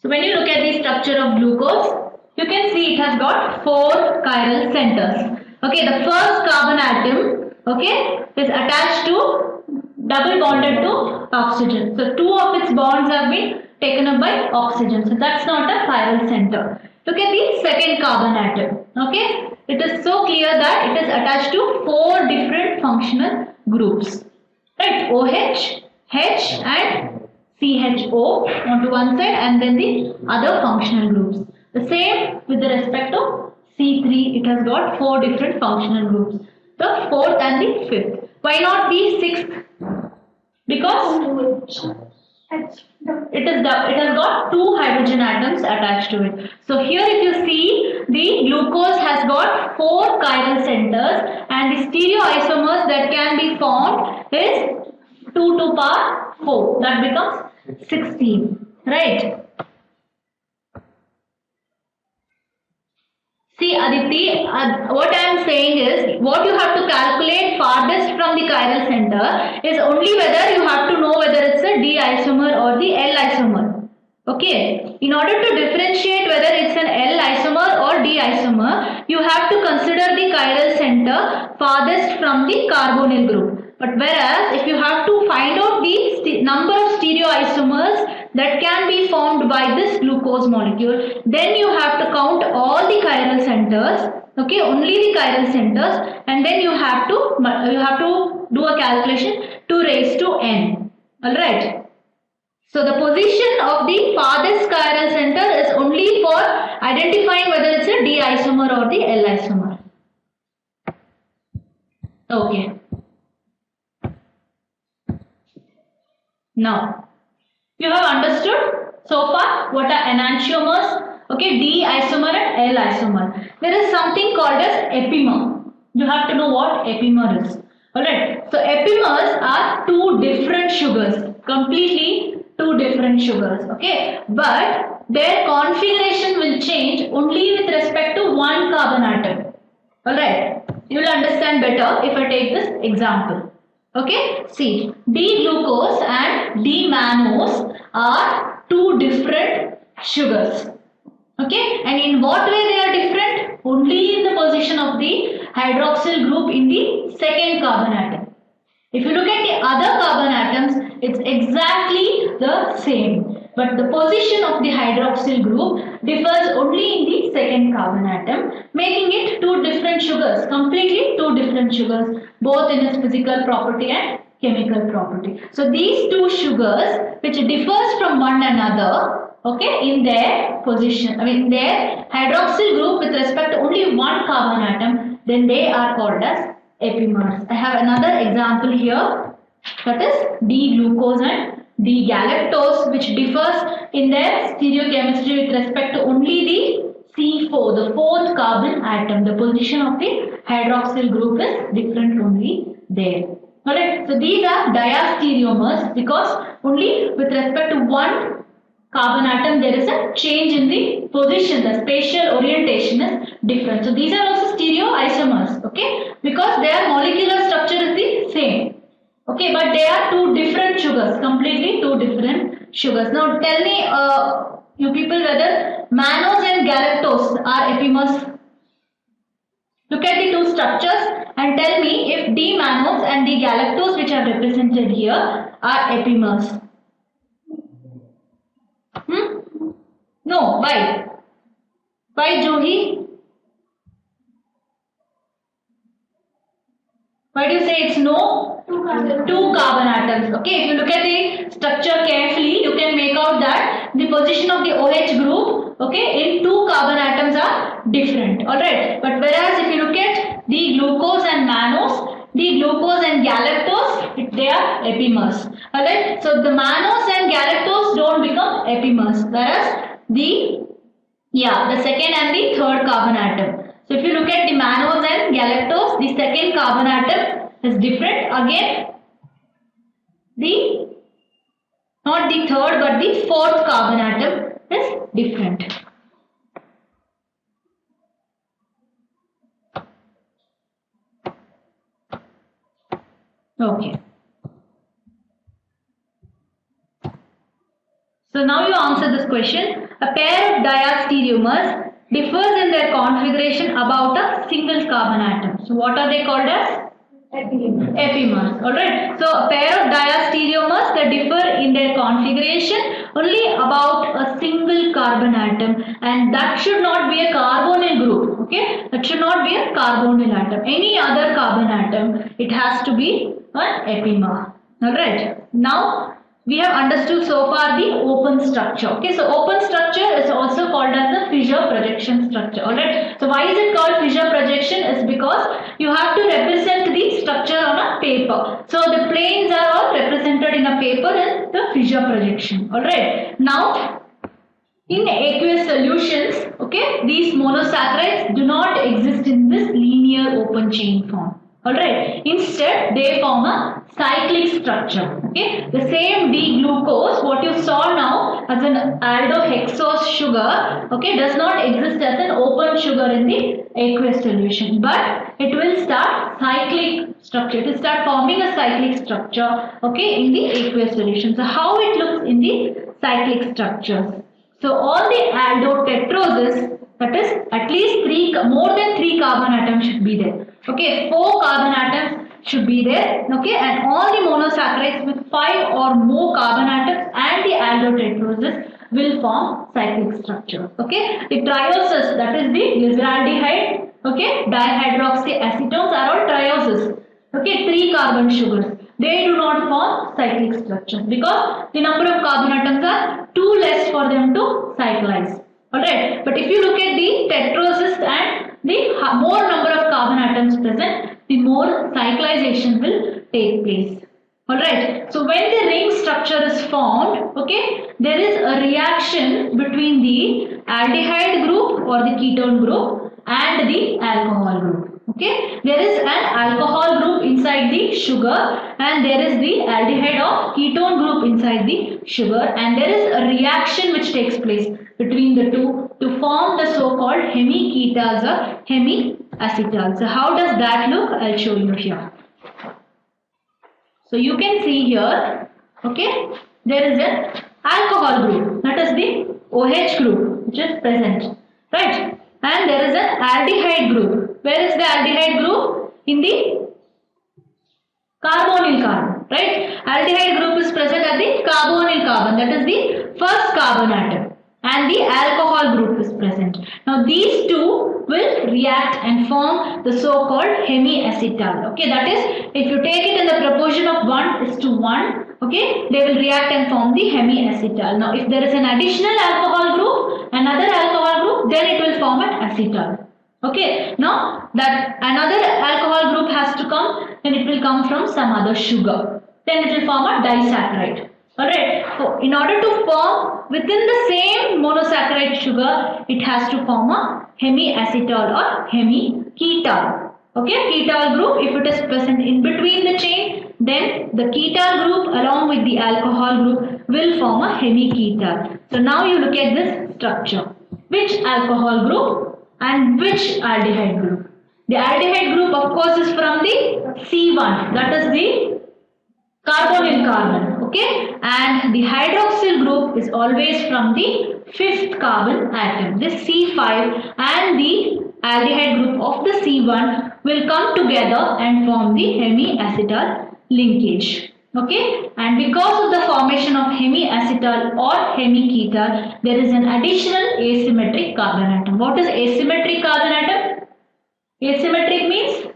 So when you look at the structure of glucose, you can see it has got 4 chiral centers. Okay, the first carbon atom, okay, is attached to double bonded to oxygen. So 2 of its bonds have been taken up by oxygen. So that's not a chiral center. Look at the second carbon atom. Okay, it is so clear that it is attached to 4 different functional groups. Right, OH, H and CHO onto one side and then the other functional groups. The same with the respect of C3, it has got 4 different functional groups. The 4th and the 5th. Why not the 6th? Because it has got 2 hydrogen atoms attached to it. So here if you see, the glucose has got 4 chiral centers and the stereoisomers that can be formed is 2 to power 4. That becomes 16. Right? See Aditi, what I am saying is, what you have to calculate farthest from the chiral center is only whether you have to know whether it's a D isomer or the L isomer. Okay, in order to differentiate whether it's an L isomer or D isomer, you have to consider the chiral center farthest from the carbonyl group. But whereas if you have to find out the number of stereoisomers that can be formed by this glucose molecule, then you have to count all the chiral centers, okay, only the chiral centers, and then you have to do a calculation 2 raised to n. Alright. So the position of the farthest chiral center is only for identifying whether it's a D isomer or the L isomer. Okay. Now, you have understood so far what are enantiomers, okay, D isomer and L isomer. There is something called as epimer. You have to know what epimer is. Alright, so epimers are two different sugars, completely two different sugars, okay, but their configuration will change only with respect to one carbon atom. Alright, you will understand better if I take this example. Okay, see, D-glucose and D-mannose are two different sugars. Okay, and in what way they are different? Only in the position of the hydroxyl group in the second carbon atom. If you look at the other carbon atoms, it's exactly the same. But the position of the hydroxyl group differs only in the second carbon atom, making it two different sugars, completely two different sugars, both in its physical property and chemical property. So these two sugars, which differs from one another, okay, in their position, in their hydroxyl group with respect to only one carbon atom, then they are called as epimers. I have another example here, that is D-glucose and D-galactose, which differs in their stereochemistry with respect to only the C4, the fourth carbon atom. The position of the hydroxyl group is different only there. Alright, so these are diastereomers because only with respect to one carbon atom there is a change in the position, the spatial orientation is different. So these are also stereoisomers, okay, because their molecular structure is the same. Okay, but they are two different sugars, completely two different sugars. Now tell me, you people, whether mannose and galactose are epimers. Look at the two structures and tell me if D-mannose and D-galactose, which are represented here, are epimers. No, why? Why, Juhi? Why do you say it's no? Two carbon atoms. Okay, if you look at the structure carefully, you can make out that the position of the OH group, okay, in two carbon atoms are different. Alright, but whereas if you look at the glucose and mannose, the glucose and galactose, they are epimers. Alright, so the mannose and galactose don't become epimers, whereas the second and the third carbon atom. So if you look at the mannose and galactose, the second carbon atom is different. Again, not the third but the fourth carbon atom is different. Okay. So now you answer this question. A pair of diastereomers differs in their configuration about a single carbon atom. So what are they called as? Epimers. Alright. So a pair of diastereomers that differ in their configuration only about a single carbon atom, and that should not be a carbonyl group. Okay. That should not be a carbonyl atom. Any other carbon atom, it has to be an epimer. Alright. Now we have understood so far the open structure. Okay, so open structure is also called as the fissure projection structure. Alright, so why is it called fissure projection? Is because you have to represent the structure on a paper. So the planes are all represented in a paper in the fissure projection. Alright, now in aqueous solutions, okay, these monosaccharides do not exist in this linear open chain form. Alright, instead they form a cyclic structure. Okay, the same D-glucose, what you saw now as an aldohexose sugar, okay, does not exist as an open sugar in the aqueous solution, but it will start cyclic structure. It will start forming a cyclic structure, okay, in the aqueous solution. So how it looks in the cyclic structures? So all the aldotetroses, that is at least more than 3 carbon atoms should be there. Okay, 4 carbon atoms should be there. Okay, and all the monosaccharides with 5 or more carbon atoms and the aldotetroses will form cyclic structure. Okay, the trioses, that is the glyceraldehyde, okay, dihydroxyacetones are all trioses. Okay, 3 carbon sugars. They do not form cyclic structure because the number of carbon atoms are too less for them to cyclize. Alright, but if you look at the tetroses and the more number of carbon atoms present, the more cyclization will take place. Alright, so when the ring structure is formed, okay, there is a reaction between the aldehyde group or the ketone group and the alcohol group. Okay, there is an alcohol group inside the sugar and there is the aldehyde or ketone group inside the sugar, and there is a reaction which takes place between the two to form the so-called hemiketals or hemiacetal. So how does that look? I'll show you here. So you can see here, okay, there is an alcohol group, that is the OH group which is present, right? And there is an aldehyde group. Where is the aldehyde group? In the carbonyl carbon, right? Aldehyde group is present at the carbonyl carbon, that is the first carbon atom, and the alcohol group is present. Now these two will react and form the so-called hemiacetal. Okay, that is, if you take it in the proportion of 1:1, okay, they will react and form the hemiacetal. Now if there is an additional alcohol group, another alcohol group, then it will form an acetal. Okay, now that another alcohol group has to come, then it will come from some other sugar. Then it will form a disaccharide. Alright, so in order to form within the same monosaccharide sugar, it has to form a hemiacetal or hemiketal. Okay, ketal group, if it is present in between the chain, then the ketal group along with the alcohol group will form a hemiketal. So now you look at this structure. Which alcohol group and which aldehyde group? The aldehyde group of course is from the C1, that is the carbonyl carbon, okay, and the hydroxyl group is always from the 5th carbon atom. This C5 and the aldehyde group of the C1 will come together and form the hemiacetal linkage. Okay, and because of the formation of hemiacetal or hemiketal, there is an additional asymmetric carbon atom. What is asymmetric carbon atom? Asymmetric means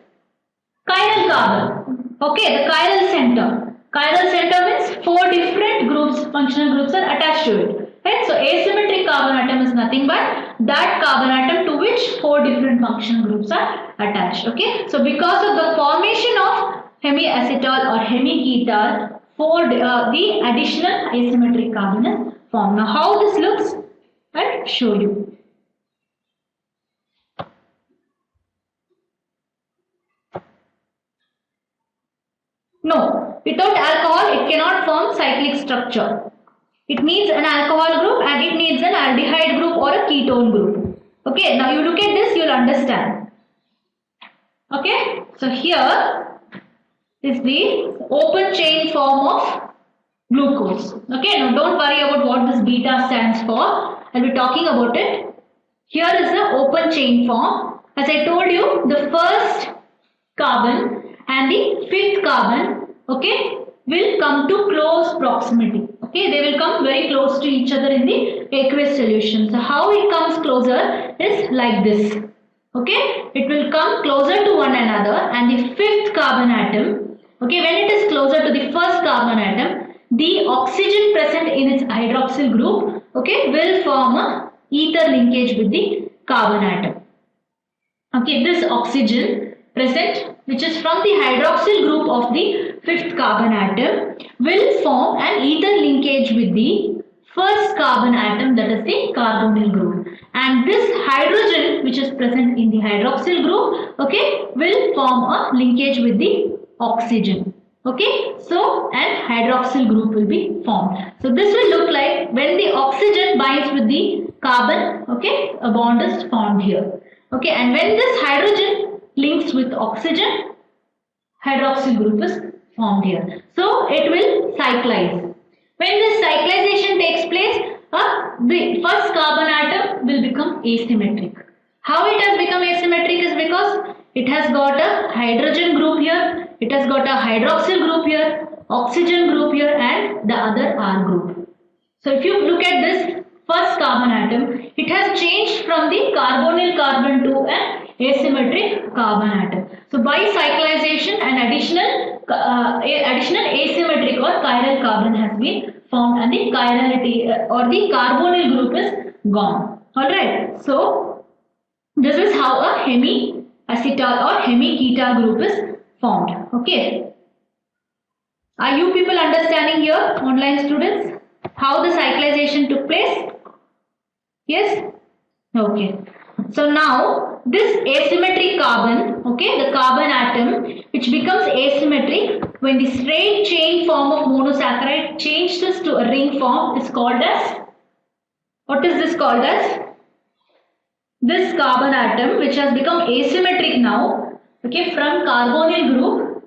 chiral carbon. Okay, the chiral center. Chiral center means 4 different groups, functional groups are attached to it. Right? So asymmetric carbon atom is nothing but that carbon atom to which 4 different functional groups are attached. Okay, so because of the formation of hemiacetal or hemiketal, the additional asymmetric carbon is formed. Now how this looks, I'll show you. No, without alcohol it cannot form cyclic structure. It needs an alcohol group and it needs an aldehyde group or a ketone group. Okay, now you look at this, you'll understand. Okay, so here is the open chain form of glucose. Okay, now don't worry about what this beta stands for. I'll be talking about it. Here is the open chain form. As I told you, the first carbon and the 5th carbon, okay, will come to close proximity. Okay, they will come very close to each other in the aqueous solution. So how it comes closer is like this. Okay, it will come closer to one another, and the 5th carbon atom, okay, when it is closer to the first carbon atom, the oxygen present in its hydroxyl group, okay, will form a ether linkage with the carbon atom. Okay, this oxygen present, which is from the hydroxyl group of the 5th carbon atom, will form an ether linkage with the first carbon atom, that is the carbonyl group. And this hydrogen, which is present in the hydroxyl group, okay, will form a linkage with the oxygen. Okay, so an hydroxyl group will be formed. So this will look like when the oxygen binds with the carbon, okay, a bond is formed here. Okay, and when this hydrogen links with oxygen, hydroxyl group is formed here. So it will cyclize. When this cyclization takes place, the first carbon atom will become asymmetric. How it has become asymmetric is because it has got a hydrogen group here, it has got a hydroxyl group here, oxygen group here, and the other R group. So if you look at this first carbon atom, it has changed from the carbonyl carbon to an asymmetric carbon atom. So by cyclization, an additional asymmetric or chiral carbon has been formed, and the chirality or the carbonyl group is gone. Alright, so this is how a hemiacetal or hemiketal group is formed. Okay. Are you people understanding here, online students, how the cyclization took place? Yes? Okay. So now this asymmetric carbon, okay, the carbon atom which becomes asymmetric when the straight chain form of monosaccharide changes to a ring form is called as, what is this called as? This carbon atom which has become asymmetric now, okay, from carbonyl group.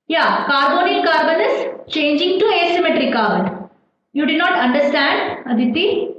Yeah, carbonyl carbon is changing to asymmetric carbon. You did not understand, Aditi?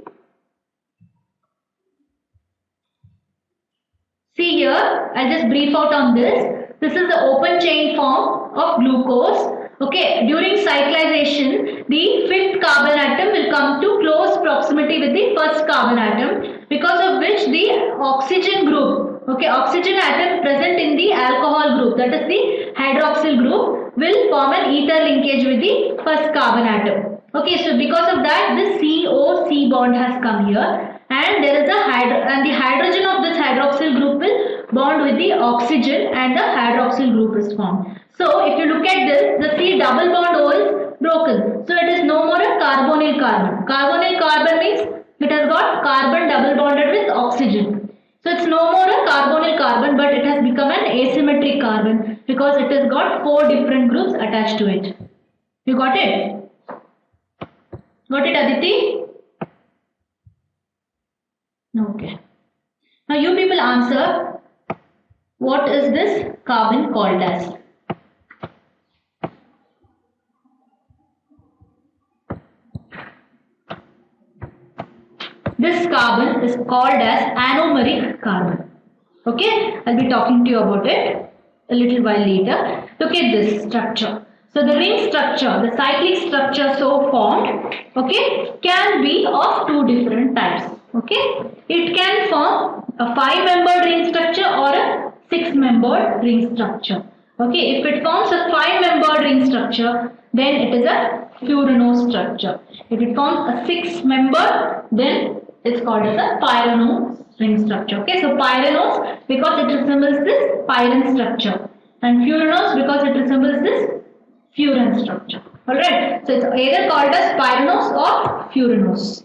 See here, I'll just brief out on this. This is the open chain form of glucose. Okay, during cyclization, the fifth carbon atom will come to close proximity with the first carbon atom, because of which the oxygen group, okay, oxygen atom present in the alcohol group, that is the hydroxyl group, will form an ether linkage with the first carbon atom. Okay, so because of that, this COC bond has come here, and there is a the hydrogen of this hydroxyl group will bond with the oxygen and the hydroxyl group is formed. So if you look at this, the C double bond O is broken. So it is no more a carbonyl carbon. Carbonyl carbon means it has got carbon double bonded with oxygen. So it's no more a carbonyl carbon, but it has become an asymmetric carbon because it has got 4 different groups attached to it. You got it? Got it, Aditi? Okay. Now you people answer, what is this carbon called as? This carbon is called as anomeric carbon. Okay, I'll be talking to you about it a little while later. Look at this structure. So the ring structure, the cyclic structure so formed, okay, can be of 2 different types. Okay, it can form a 5-membered ring structure or a 6-membered ring structure. Okay, if it forms a 5-membered ring structure, then it is a furanose structure. If it forms a 6-membered, then it's called as a pyranose ring structure. Okay, so pyranose because it resembles this pyran structure, and furanose because it resembles this furan structure. Alright, so it's either called as pyranose or furanose.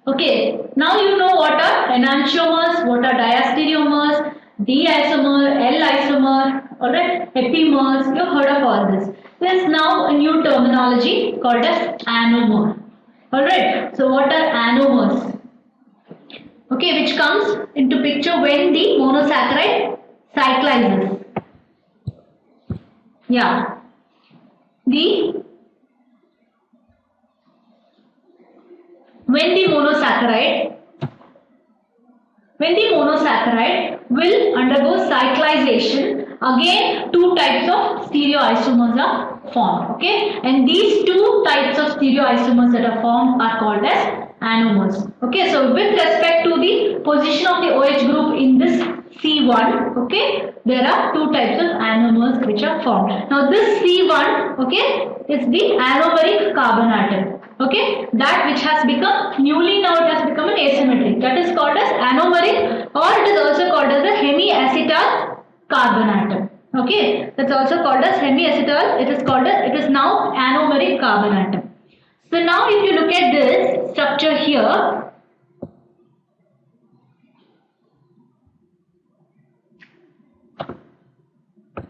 Okay, now you know what are enantiomers, what are diastereomers, D-isomer, L-isomer, alright, epimers, you have heard of all this. There is now a new terminology called as anomer. Alright, so what are anomers? Okay, which comes into picture when the monosaccharide cyclizes. Yeah, when the monosaccharide will undergo cyclization, again 2 types of stereoisomers are formed. Okay, and these 2 types of stereoisomers that are formed are called as anomers. Okay, so with respect to the position of the OH group in this C1, okay, there are 2 types of anomers which are formed. Now this C1, okay, is the anomeric carbon atom. Okay, that which has become, newly now it has become an asymmetric, that is called as anomeric, or it is also called as a hemiacetal carbon atom. Okay, that's also called as hemiacetal, it is now anomeric carbon atom. So now if you look at this structure here,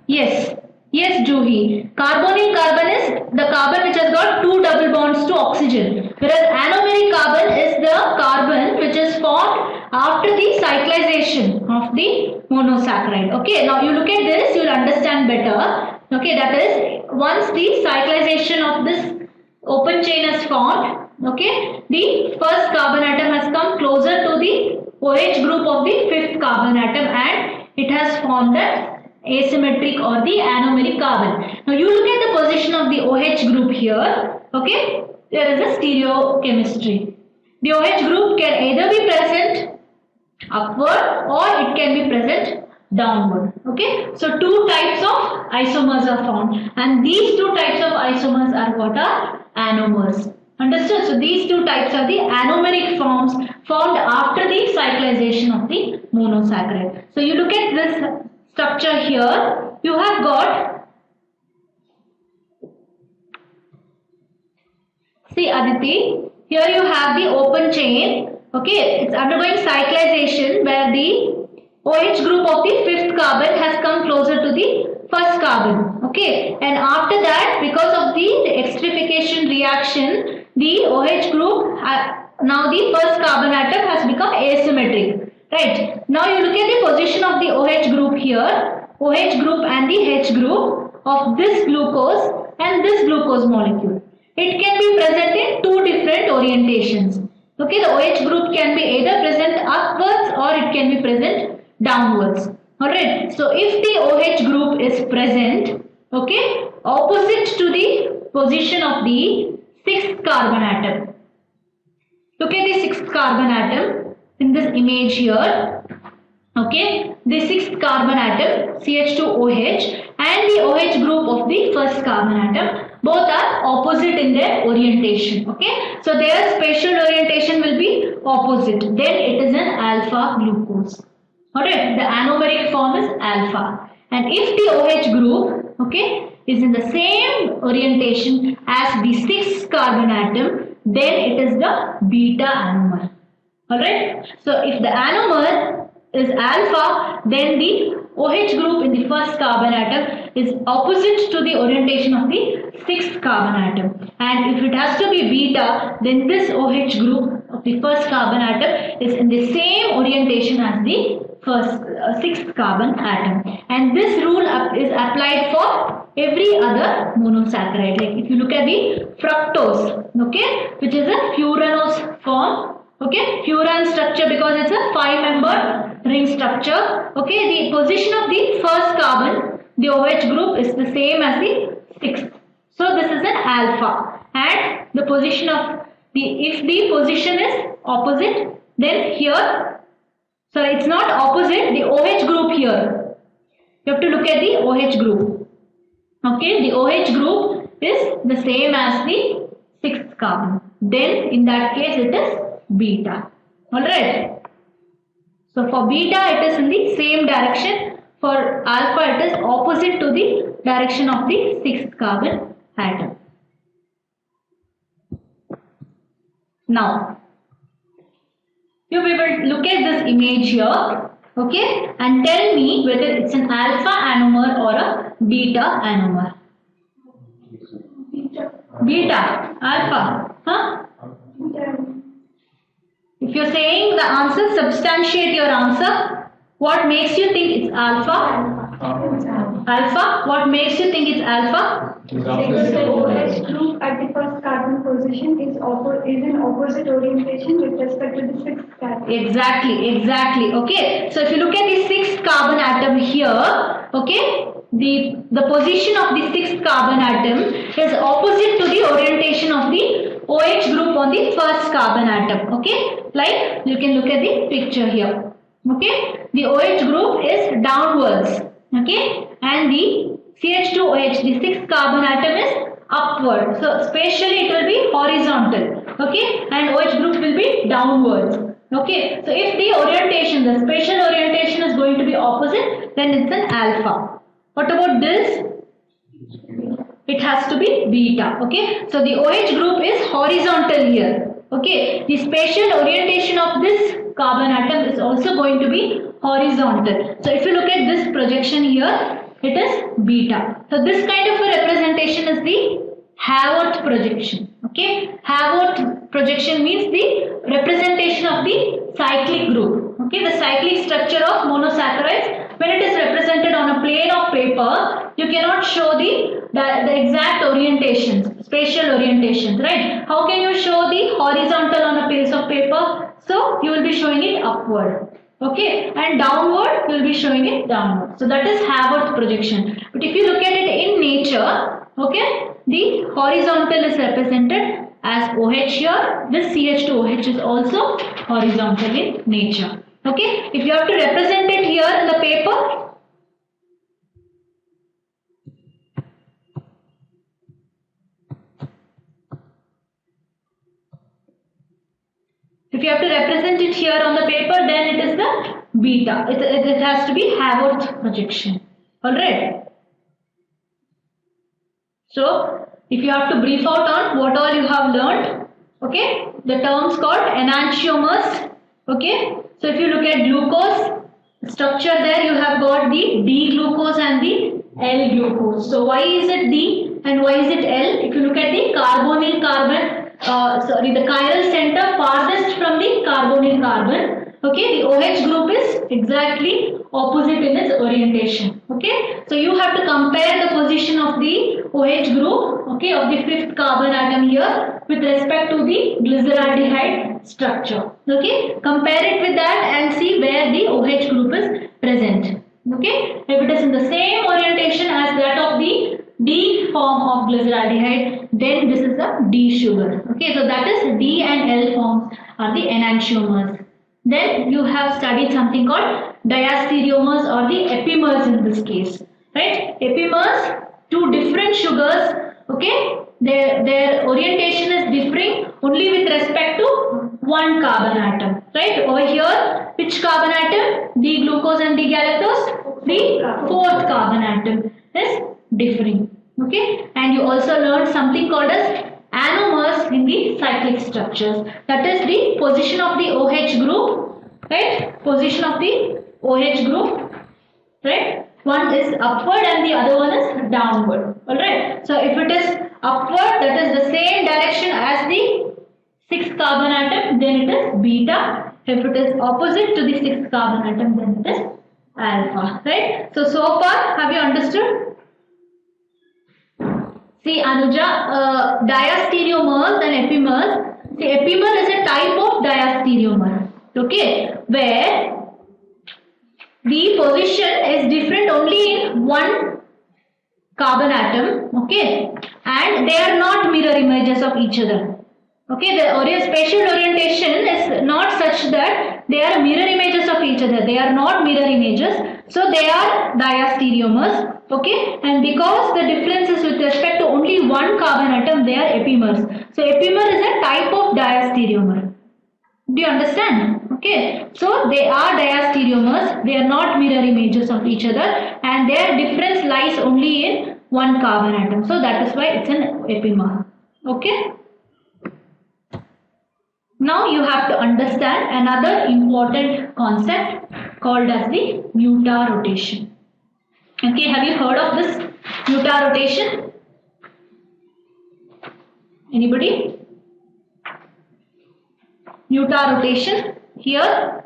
yes, Juhi. Carbonyl carbon is the carbon which has got 2 double bonds to oxygen, whereas anomeric carbon is the carbon which is formed after the cyclization of the monosaccharide. Okay, now you look at this, you will understand better. Okay, that is, once the cyclization of this open chain is formed, okay, the first carbon atom has come closer to the OH group of the 5th carbon atom and it has formed an asymmetric or the anomeric carbon. Now you look at the position of the OH group here, okay, there is a stereochemistry. The OH group can either be present upward or it can be present downward. Okay, so 2 types of isomers are formed and these 2 types of isomers are what are anomers. Understood? So these 2 types are the anomeric forms formed after the cyclization of the monosaccharide. So you look at this structure here, you have got, see Aditi, here you have the open chain, okay, it's undergoing cyclization where the OH group of the fifth carbon has come closer to the first carbon, okay, and after that, because of the esterification reaction, the OH group, now the first carbon atom has become asymmetric, right. Now you look at the position of the OH group here, OH group and the H group of this glucose and this glucose molecule. It can be present in two different orientations. Okay, the OH group can be either present upwards or it can be present downwards. Alright, so if the OH group is present, okay, opposite to the position of the sixth carbon atom. Look at the sixth carbon atom in this image here. Okay, the sixth carbon atom CH2OH and the OH group of the first carbon atom, both are opposite in their orientation. Okay, so their spatial orientation will be opposite. Then it is an alpha glucose. Alright, the anomeric form is alpha. And if the OH group, okay, is in the same orientation as the sixth carbon atom, then it is the beta anomer. Alright, so if the anomer is alpha, then the OH group in the first carbon atom is opposite to the orientation of the sixth carbon atom. And if it has to be beta, then this OH group of the first carbon atom is in the same orientation as the first sixth carbon atom. And this rule is applied for every other monosaccharide. Like if you look at the fructose, okay, which is a furanose form. Okay, furan structure because it's a 5-membered ring structure. Okay, the position of the first carbon, the OH group, is the same as the sixth. So this is an alpha. And the position of if the position is opposite, then here, sorry, it's not opposite, the OH group here. You have to look at the OH group. Okay, the OH group is the same as the sixth carbon. Then in that case it is beta. Alright. So for beta it is in the same direction. For alpha it is opposite to the direction of the sixth carbon atom. Now, you will look at this image here, okay, and tell me whether it's an alpha anomer or a beta anomer. Beta, alpha, huh? If you're saying the answer, substantiate your answer. What makes you think it's alpha? Alpha? What makes you think it's alpha? Because the OH group at the first carbon position is in opposite orientation with respect to the sixth carbon. Exactly. Okay. So if you look at the sixth carbon atom here, okay, the position of the sixth carbon atom is opposite to the orientation of the OH group on the first carbon atom. Okay, like you can look at the picture here. Okay, the OH group is downwards. Okay, and the CH2OH, the sixth carbon atom, is upward. So spatially it will be horizontal. Okay, and OH group will be downwards. Okay, so if the orientation, the spatial orientation is going to be opposite, then it's an alpha. What about this? It has to be beta. Okay, so the OH group is horizontal here. Okay, the spatial orientation of this carbon atom is also going to be horizontal. So if you look at this projection here, it is beta. So this kind of a representation is the Haworth projection. Okay, Haworth projection means the representation of the cyclic group. Okay, the cyclic structure of monosaccharides. When it is represented on a plane of paper, you cannot show the exact orientations, spatial orientations, right? How can you show the horizontal on a piece of paper? So you will be showing it upward. Okay, and downward you will be showing it downward. So that is Haworth projection. But if you look at it in nature, okay, the horizontal is represented as OH here. This CH2OH is also horizontal in nature. Okay, if you have to represent it here in the paper, then it is the beta. It has to be Haworth projection. Alright. So if you have to brief out on what all you have learned, okay, the terms called enantiomers. Okay, so if you look at glucose structure, there you have got the D glucose and the L glucose. So why is it D and why is it L? If you look at the carbonyl carbon, the chiral center farthest from the carbonyl carbon, okay, the OH group is exactly opposite in its orientation. Okay, so you have to compare the position of the OH group, okay, of the fifth carbon atom here with respect to the glyceraldehyde structure. Okay, compare it with that and see where the OH group is present. Okay, if it is in the same orientation as that of the D form of glyceraldehyde, then this is a D sugar. Okay, so that is D and L forms are the enantiomers. Then you have studied something called diastereomers or the epimers in this case, right? Epimers, two different sugars, okay, their orientation is differing only with respect to one carbon atom, right? Over here, which carbon atom? D glucose and D galactose, the fourth carbon atom is differing, okay? And you also learned something called as anomers in the cyclic structures, that is the position of the OH group, right? Position of the OH group, right? One is upward and the other one is downward. Alright. So if it is upward, that is the same direction as the sixth carbon atom, then it is beta. If it is opposite to the sixth carbon atom, then it is alpha. Right? So far, have you understood? See, Anuja, diastereomers and epimers. See, epimer is a type of diastereomer, okay, where the position is different only in one carbon atom, okay, and they are not mirror images of each other. Okay, the spatial orientation is not such that they are mirror images of each other. They are not mirror images, so they are diastereomers. Okay, and because the difference is with respect to only one carbon atom, they are epimers. So epimer is a type of diastereomer. Do you understand? Okay, so they are diastereomers. They are not mirror images of each other, and their difference lies only in one carbon atom. So that is why it's an epimer. Okay. Now you have to understand another important concept called as the mutarotation. Okay, have you heard of this mutarotation? Anybody? Mutarotation here.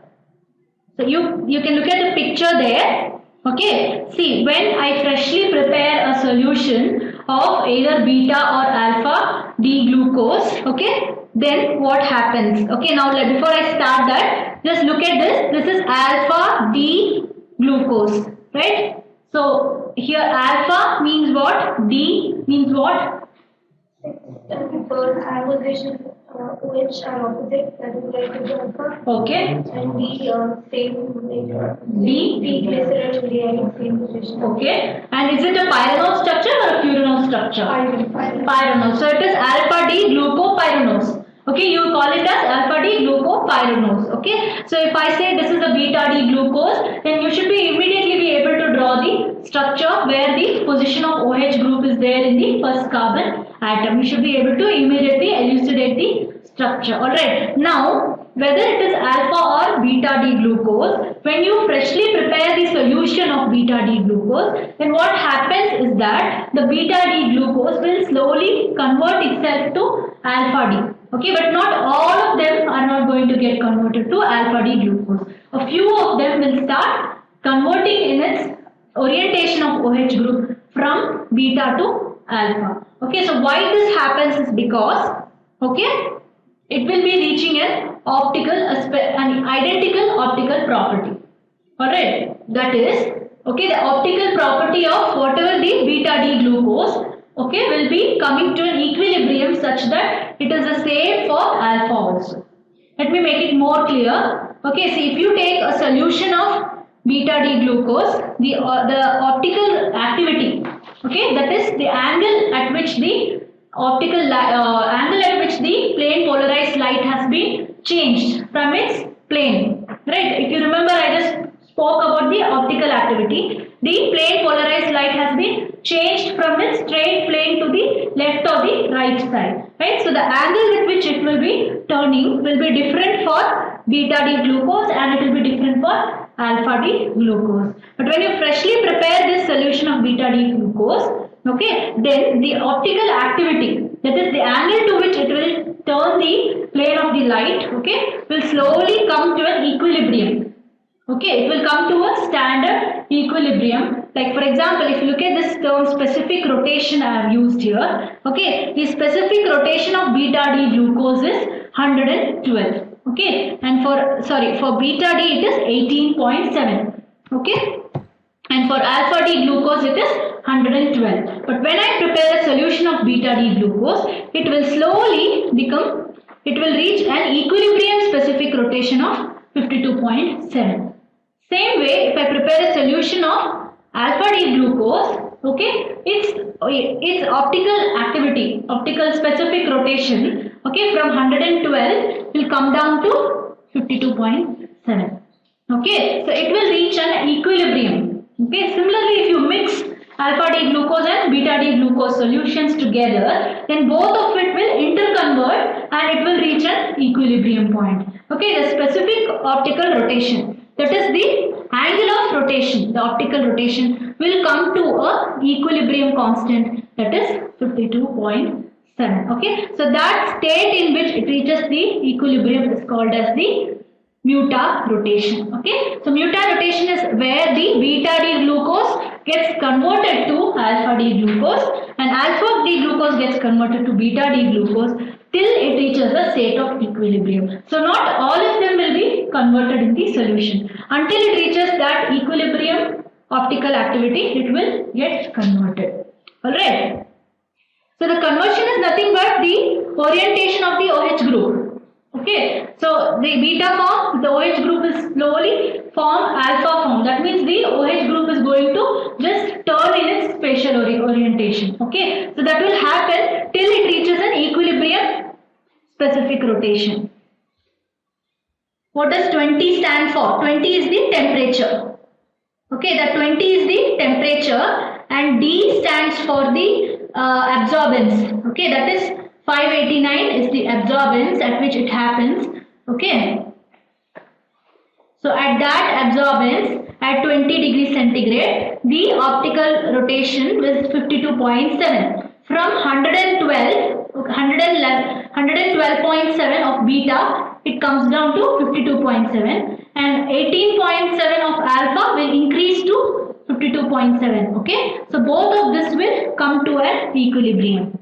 So you can look at the picture there. Okay, see, when I freshly prepare a solution of either beta or alpha D glucose, okay, then what happens? Okay, now before I start that, just look at this. This is alpha D glucose, right? So here alpha means what? D means what? Because iodization OH are opposite, that is like alpha. Okay. And D same like D. glyceraldehyde same position. Okay. And is it a pyranose structure or a furanose structure? Pyranose. So it is alpha D glucopyranose. Okay, you call it as alpha D glucopyranose. Okay, so if I say this is a beta D glucose, then you should be immediately be able to draw the structure where the position of OH group is there in the first carbon atom. You should be able to immediately elucidate the structure. Alright, now whether it is alpha or beta D glucose, when you freshly prepare the solution of beta D glucose, then what happens is that the beta D glucose will slowly convert itself to alpha D. Okay, but not all of them are not going to get converted to alpha D glucose. A few of them will start converting in its orientation of OH group from beta to alpha. Okay, so why this happens is because, okay, it will be reaching an identical optical property. Alright, that is, okay, the optical property of whatever the beta D glucose, okay, will be coming to an equilibrium such that it is the same for alpha also. Let me make it more clear. Okay, see, if you take a solution of beta D glucose, the optical activity, okay, that is the angle at which the plane polarized light has been changed from its plane. Right? If you remember, I just spoke about the optical activity. The plane polarized light has been changed from its straight plane to the left or the right side, right? So the angle at which it will be turning will be different for beta D glucose and it will be different for alpha D glucose. But when you freshly prepare this solution of beta D glucose, okay, then the optical activity, that is the angle to which it will turn the plane of the light, okay, will slowly come to an equilibrium. Okay, it will come to a standard equilibrium. Like for example, if you look at this term specific rotation I have used here, okay, the specific rotation of beta D glucose is 112. Okay, and for beta D it is 18.7. Okay, and for alpha D glucose it is 112. But when I prepare a solution of beta D glucose, it will slowly reach an equilibrium specific rotation of 52.7. Same way, if I prepare a solution of alpha D glucose, okay, its optical activity, optical specific rotation, okay, from 112 will come down to 52.7. Okay, so it will reach an equilibrium. Okay, similarly, if you mix alpha D glucose and beta D glucose solutions together, then both of it will interconvert and it will reach an equilibrium point. Okay, the specific optical rotation, that is the angle of rotation, the optical rotation will come to a equilibrium constant, that is 52.7. Okay, so that state in which it reaches the equilibrium is called as the muta rotation. Okay, so muta rotation is where the beta D glucose gets converted to alpha D glucose and alpha D glucose gets converted to beta D glucose till it reaches a state of equilibrium. So not all of them will be converted in the solution. Until it reaches that equilibrium optical activity, it will get converted. Alright. So the conversion is nothing but the orientation of the OH group. Okay. So the beta form, the OH group is slowly form alpha form. That means the OH group is going to just turn in its spatial orientation. Okay. So that will happen till it reaches an equilibrium specific rotation. What does 20 stand for? 20 is the temperature. Okay, that 20 is the temperature and D stands for the absorbance. Okay, that is 589 is the absorbance at which it happens. Okay. So at that absorbance at 20 degrees centigrade, the optical rotation was 52.7. From 112.7 of beta, it comes down to 52.7 and 18.7 of alpha will increase to 52.7. Okay, so both of this will come to an equilibrium.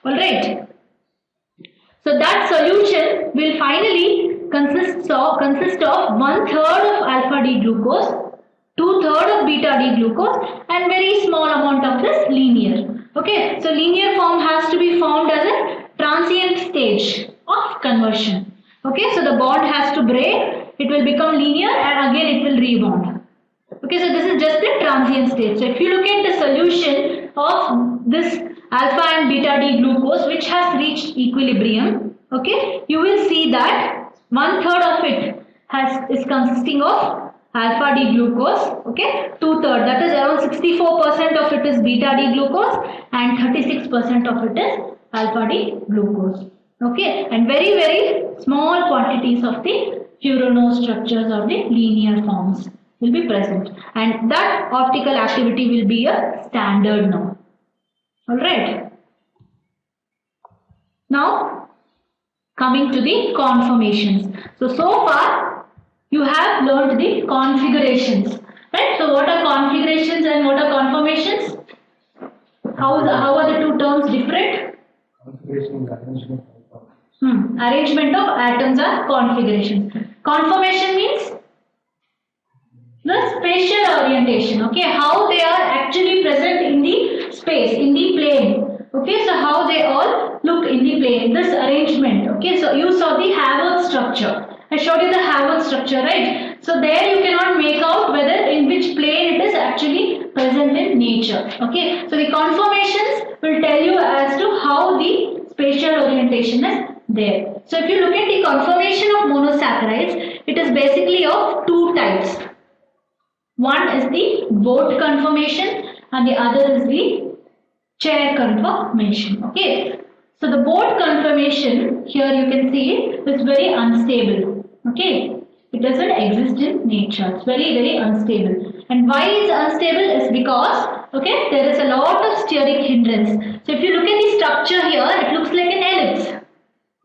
Alright. So that solution will finally consist of 1/3 of alpha D glucose, 2/3 of beta D glucose and very small amount of this linear. Okay, so linear form has to be formed as a transient stage of conversion. Okay, so the bond has to break, it will become linear and again it will rebound. Okay, so this is just the transient state. So if you look at the solution of this alpha and beta D glucose which has reached equilibrium, okay, you will see that 1/3 of it is consisting of alpha D glucose, okay, 2/3, that is around 64% of it is beta D glucose and 36% of it is alpha D glucose. Okay, and very small quantities of the Furanose structures or the linear forms will be present and that optical activity will be a standard now. Alright. Now coming to the conformations. So far you have learned the configurations, right? So what are configurations and what are conformations? How are the two terms different? Configuration and arrangement. Arrangement of atoms are configurations. Conformation means the spatial orientation. Okay, how they are actually present in the space, in the plane. Okay, so how they all look in the plane. This arrangement. Okay, so you saw the Haworth structure. I showed you the Haworth structure, right? So there you cannot make out whether in which plane it is actually present in nature. Okay, so the conformations will tell you as to how the spatial orientation is there. So if you look at the conformation of monosaccharides, it is basically of two types. One is the boat conformation and the other is the chair conformation. Okay. So the boat conformation, here you can see it, is very unstable. Okay. It doesn't exist in nature. It's very, very unstable. And why it's unstable is because, okay, there is a lot of steric hindrance. So if you look at the structure here, it looks like an ellipse.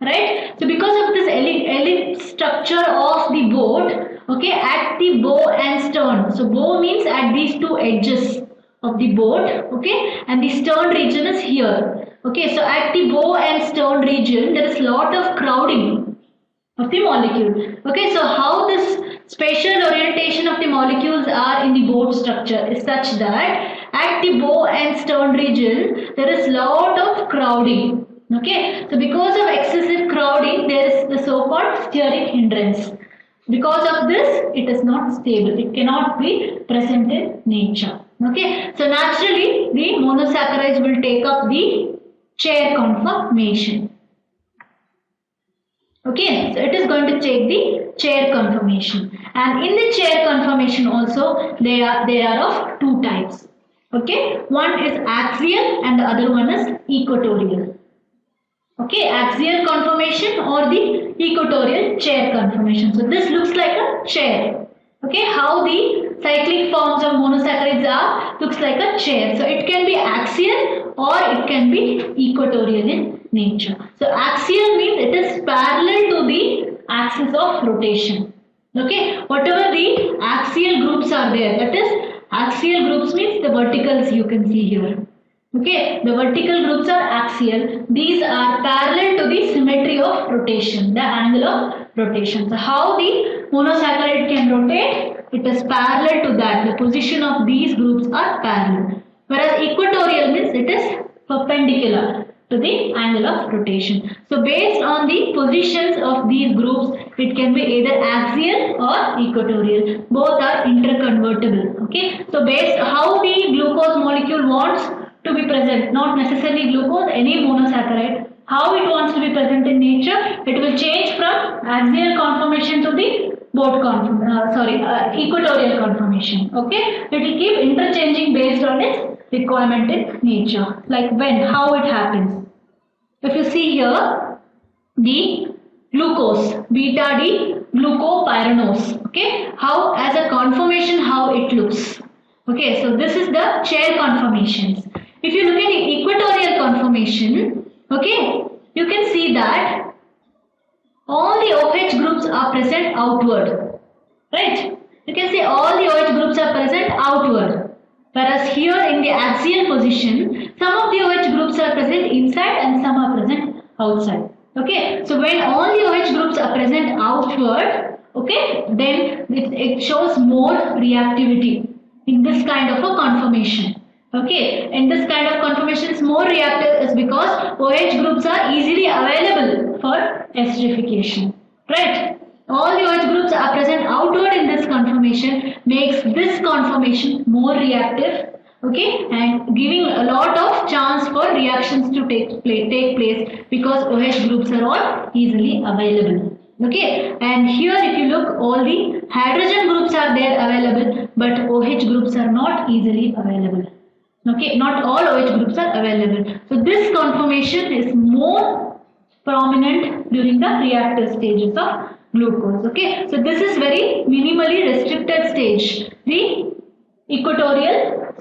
Right? So because of this ellipse structure of the boat, okay, at the bow and stern. So bow means at these two edges of the boat, okay, and the stern region is here. Okay, so at the bow and stern region, there is a lot of crowding of the molecule. Okay, so how this spatial orientation of the molecules are in the boat structure is such that at the bow and stern region, there is lot of crowding. Okay, so because of excessive crowding, there is the so-called steric hindrance. Because of this, it is not stable. It cannot be present in nature. Okay, so naturally, the monosaccharides will take up the chair conformation. Okay, so it is going to take the chair conformation. And in the chair conformation also, they are of two types. Okay, one is axial and the other one is equatorial. Okay, axial conformation or the equatorial chair conformation. So this looks like a chair. Okay, how the cyclic forms of monosaccharides are, looks like a chair. So it can be axial or it can be equatorial in nature. So axial means it is parallel to the axis of rotation. Okay, whatever the axial groups are there, that is axial groups means the verticals you can see here. Okay, the vertical groups are axial. These are parallel to the symmetry of rotation, the angle of rotation. So how the monosaccharide can rotate? It is parallel to that. The position of these groups are parallel. Whereas equatorial means it is perpendicular to the angle of rotation. So based on the positions of these groups, it can be either axial or equatorial. Both are interconvertible. Okay, so based how the glucose molecule wants to be present, not necessarily glucose, any monosaccharide, how it wants to be present in nature, it will change from axial conformation to the equatorial conformation. Okay, it will keep interchanging based on its requirement in nature. Like when, how it happens. If you see here, the glucose, beta D glucopyranose. Okay, how as a conformation, how it looks. Okay, so this is the chair conformations. If you look at the equatorial conformation, okay, you can see that all the OH groups are present outward, right? You can see all the OH groups are present outward. Whereas here in the axial position, some of the OH groups are present inside and some are present outside. Okay, so when all the OH groups are present outward, okay, then it shows more reactivity in this kind of a conformation. Okay, in this kind of conformation is more reactive is because OH groups are easily available for esterification, right? All the OH groups are present outward in this conformation makes this conformation more reactive, okay, and giving a lot of chance for reactions to take place because OH groups are all easily available. Okay, and here if you look, all the hydrogen groups are there available, but OH groups are not easily available. Okay, not all OH groups are available. So this conformation is more prominent during the reactive stages of glucose. Okay, so this is very minimally restricted stage. The equatorial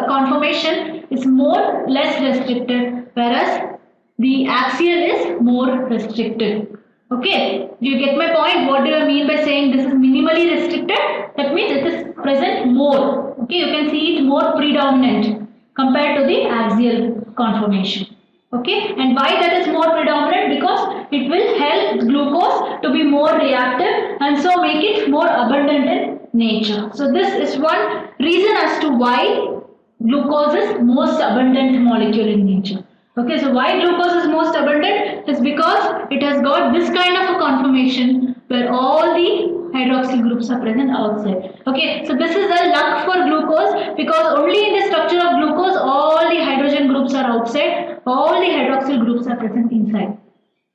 conformation is less restricted, whereas the axial is more restricted. Okay, do you get my point? What do I mean by saying this is minimally restricted? That means it is present more. Okay, you can see it more predominant compared to the axial conformation. Okay, and why that is more predominant? Because it will help glucose to be more reactive and so make it more abundant in nature. So this is one reason as to why glucose is most abundant molecule in nature. Okay, so why glucose is most abundant is because it has got this kind of a conformation where all the hydroxyl groups are present outside. Okay, so this is a luck for glucose because only in the structure of glucose all the hydrogen groups are outside, all the hydroxyl groups are present inside.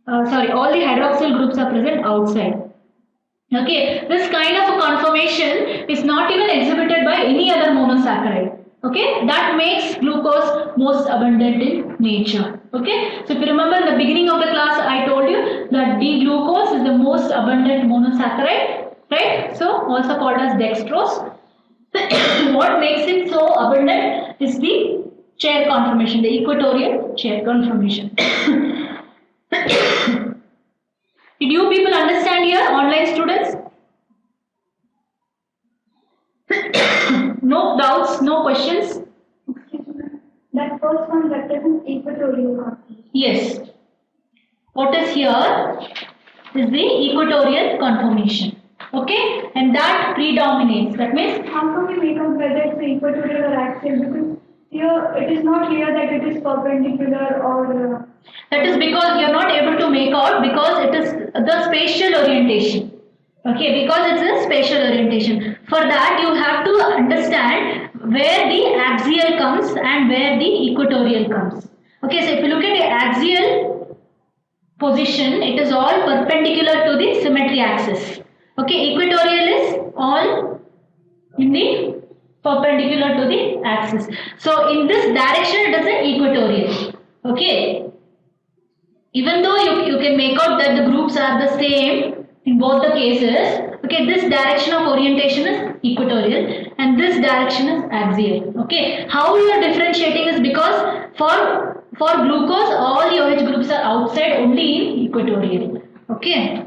All the hydroxyl groups are present outside. Okay, this kind of a conformation is not even exhibited by any other monosaccharide. Okay, that makes glucose most abundant in nature. Okay, so if you remember in the beginning of the class, I told you that D-glucose is the most abundant monosaccharide, right? So also called as dextrose. What makes it so abundant is the chair conformation, the equatorial chair conformation. Did you people understand here, online students? No doubts, no questions? That first one represents equatorial conformation. Yes. What is here is the equatorial conformation. Okay, and that predominates. That means How can we make out whether it's equatorial or axial? Because here it is not clear that it is perpendicular or. that is because you are not able to make out because it is the spatial orientation. Okay, because it's a spatial orientation. For that you have to understand where the axial comes and where the equatorial comes. Okay, so if you look at the axial position, it is all perpendicular to the symmetry axis. Okay, equatorial is all in the perpendicular to the axis. So in this direction it is an equatorial. Okay, even though you can make out that the groups are the same in both the cases. Okay, this direction of orientation is equatorial and this direction is axial. Okay, how you are differentiating is because for glucose all the OH groups are outside only in equatorial. Okay.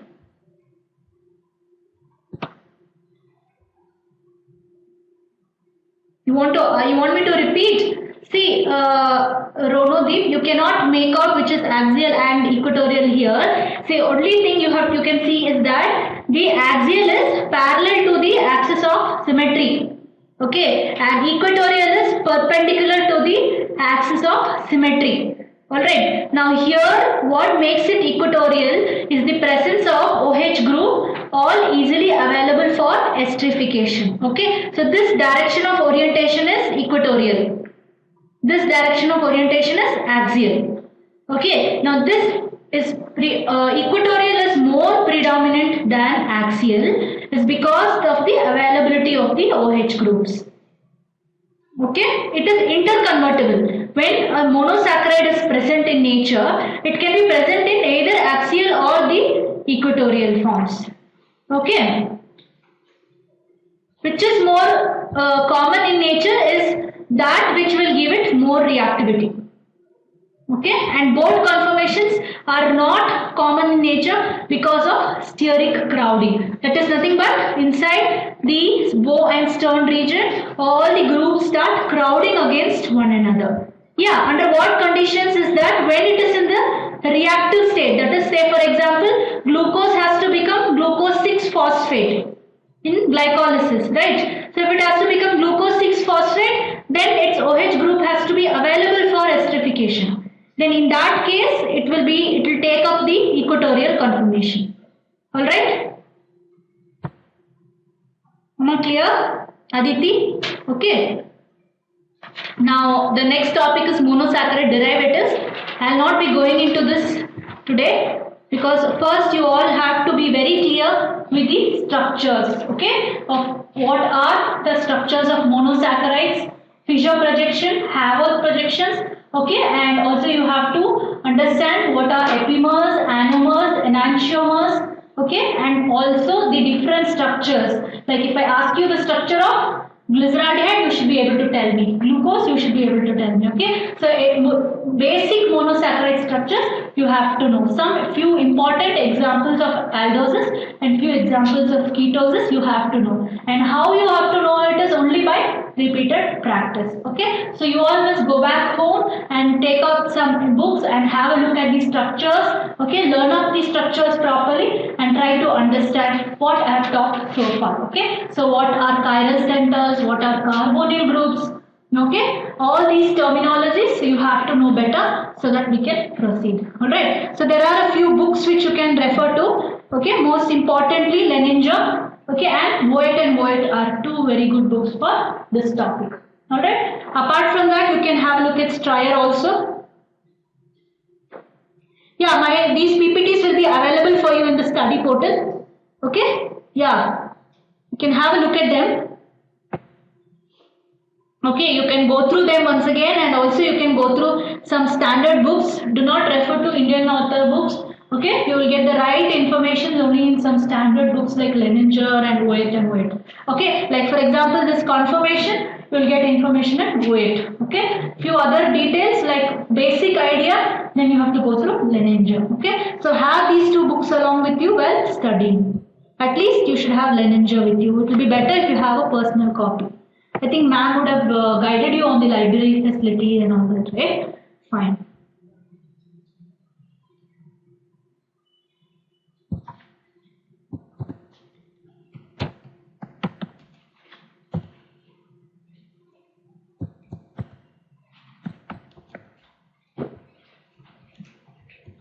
You want me to repeat? See, Ronodeep, you cannot make out which is axial and equatorial here. See, only thing you can see is that the axial is parallel to the axis of symmetry. Okay, and equatorial is perpendicular to the axis of symmetry. Alright, now here what makes it equatorial is the presence of OH group all easily available for esterification. Okay, so this direction of orientation is equatorial. This direction of orientation is axial. Okay, now this is equatorial is more predominant than axial is because of the availability of the OH groups. Okay, it is interconvertible. When a monosaccharide is present in nature, it can be present in either axial or the equatorial forms. Okay, which is more common in nature is that which will give it more reactivity. Okay, and both conformations are not common in nature because of steric crowding. That is nothing but inside the bow and stern region, all the groups start crowding against one another. Yeah, under what conditions is that? When it is in the reactive state, that is, say for example, glucose has to become glucose 6-phosphate in glycolysis, right? So if it has to become glucose 6-phosphate, then its OH group has to be available for esterification. Then in that case, it will take up the equatorial conformation. Alright? Am I clear? Aditi? Okay. Now the next topic is monosaccharide derivatives. I will not be going into this today because first you all have to be very clear with the structures, okay, of what are the structures of monosaccharides, Fischer projection, Haworth projections, okay, and also you have to understand what are epimers, anomers, enantiomers, okay, and also the different structures. Like if I ask you the structure of glyceraldehyde, you should be able to tell me. Glucose, you should be able to tell me. Okay. So basic monosaccharide structures you have to know. Some few important examples of aldoses and few examples of ketosis you have to know. And how you have to know it is only by repeated practice. Okay. So you all must go back home and take out some books and have a look at these structures. Okay. Learn up these structures properly and try to understand what I have taught so far. Okay. So what are chiral centers? What are carbonyl groups? Okay, all these terminologies you have to know better so that we can proceed. Alright, so there are a few books which you can refer to. Okay, most importantly Leninger, okay, and Voigt and Voigt are two very good books for this topic. Alright, apart from that you can have a look at Stryer also. Yeah, these PPTs will be available for you in the study portal. Okay? Yeah. You can have a look at them. Okay, you can go through them once again, and also you can go through some standard books. Do not refer to Indian author books. Okay, you will get the right information only in some standard books like Leninger and Voigt and Voigt. Okay, like for example, this confirmation, you will get information at Voigt. Okay, few other details like basic idea, then you have to go through Leninger. Okay, so have these two books along with you while studying. At least you should have Leninger with you. It will be better if you have a personal copy. I think ma'am would have guided you on the library facility and all that, right? Fine.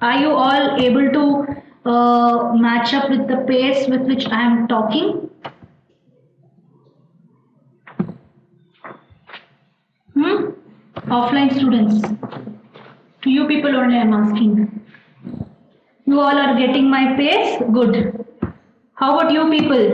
Are you all able to match up with the pace with which I am talking? Offline students. To you people only I am asking. You all are getting my pace? Good. How about you people?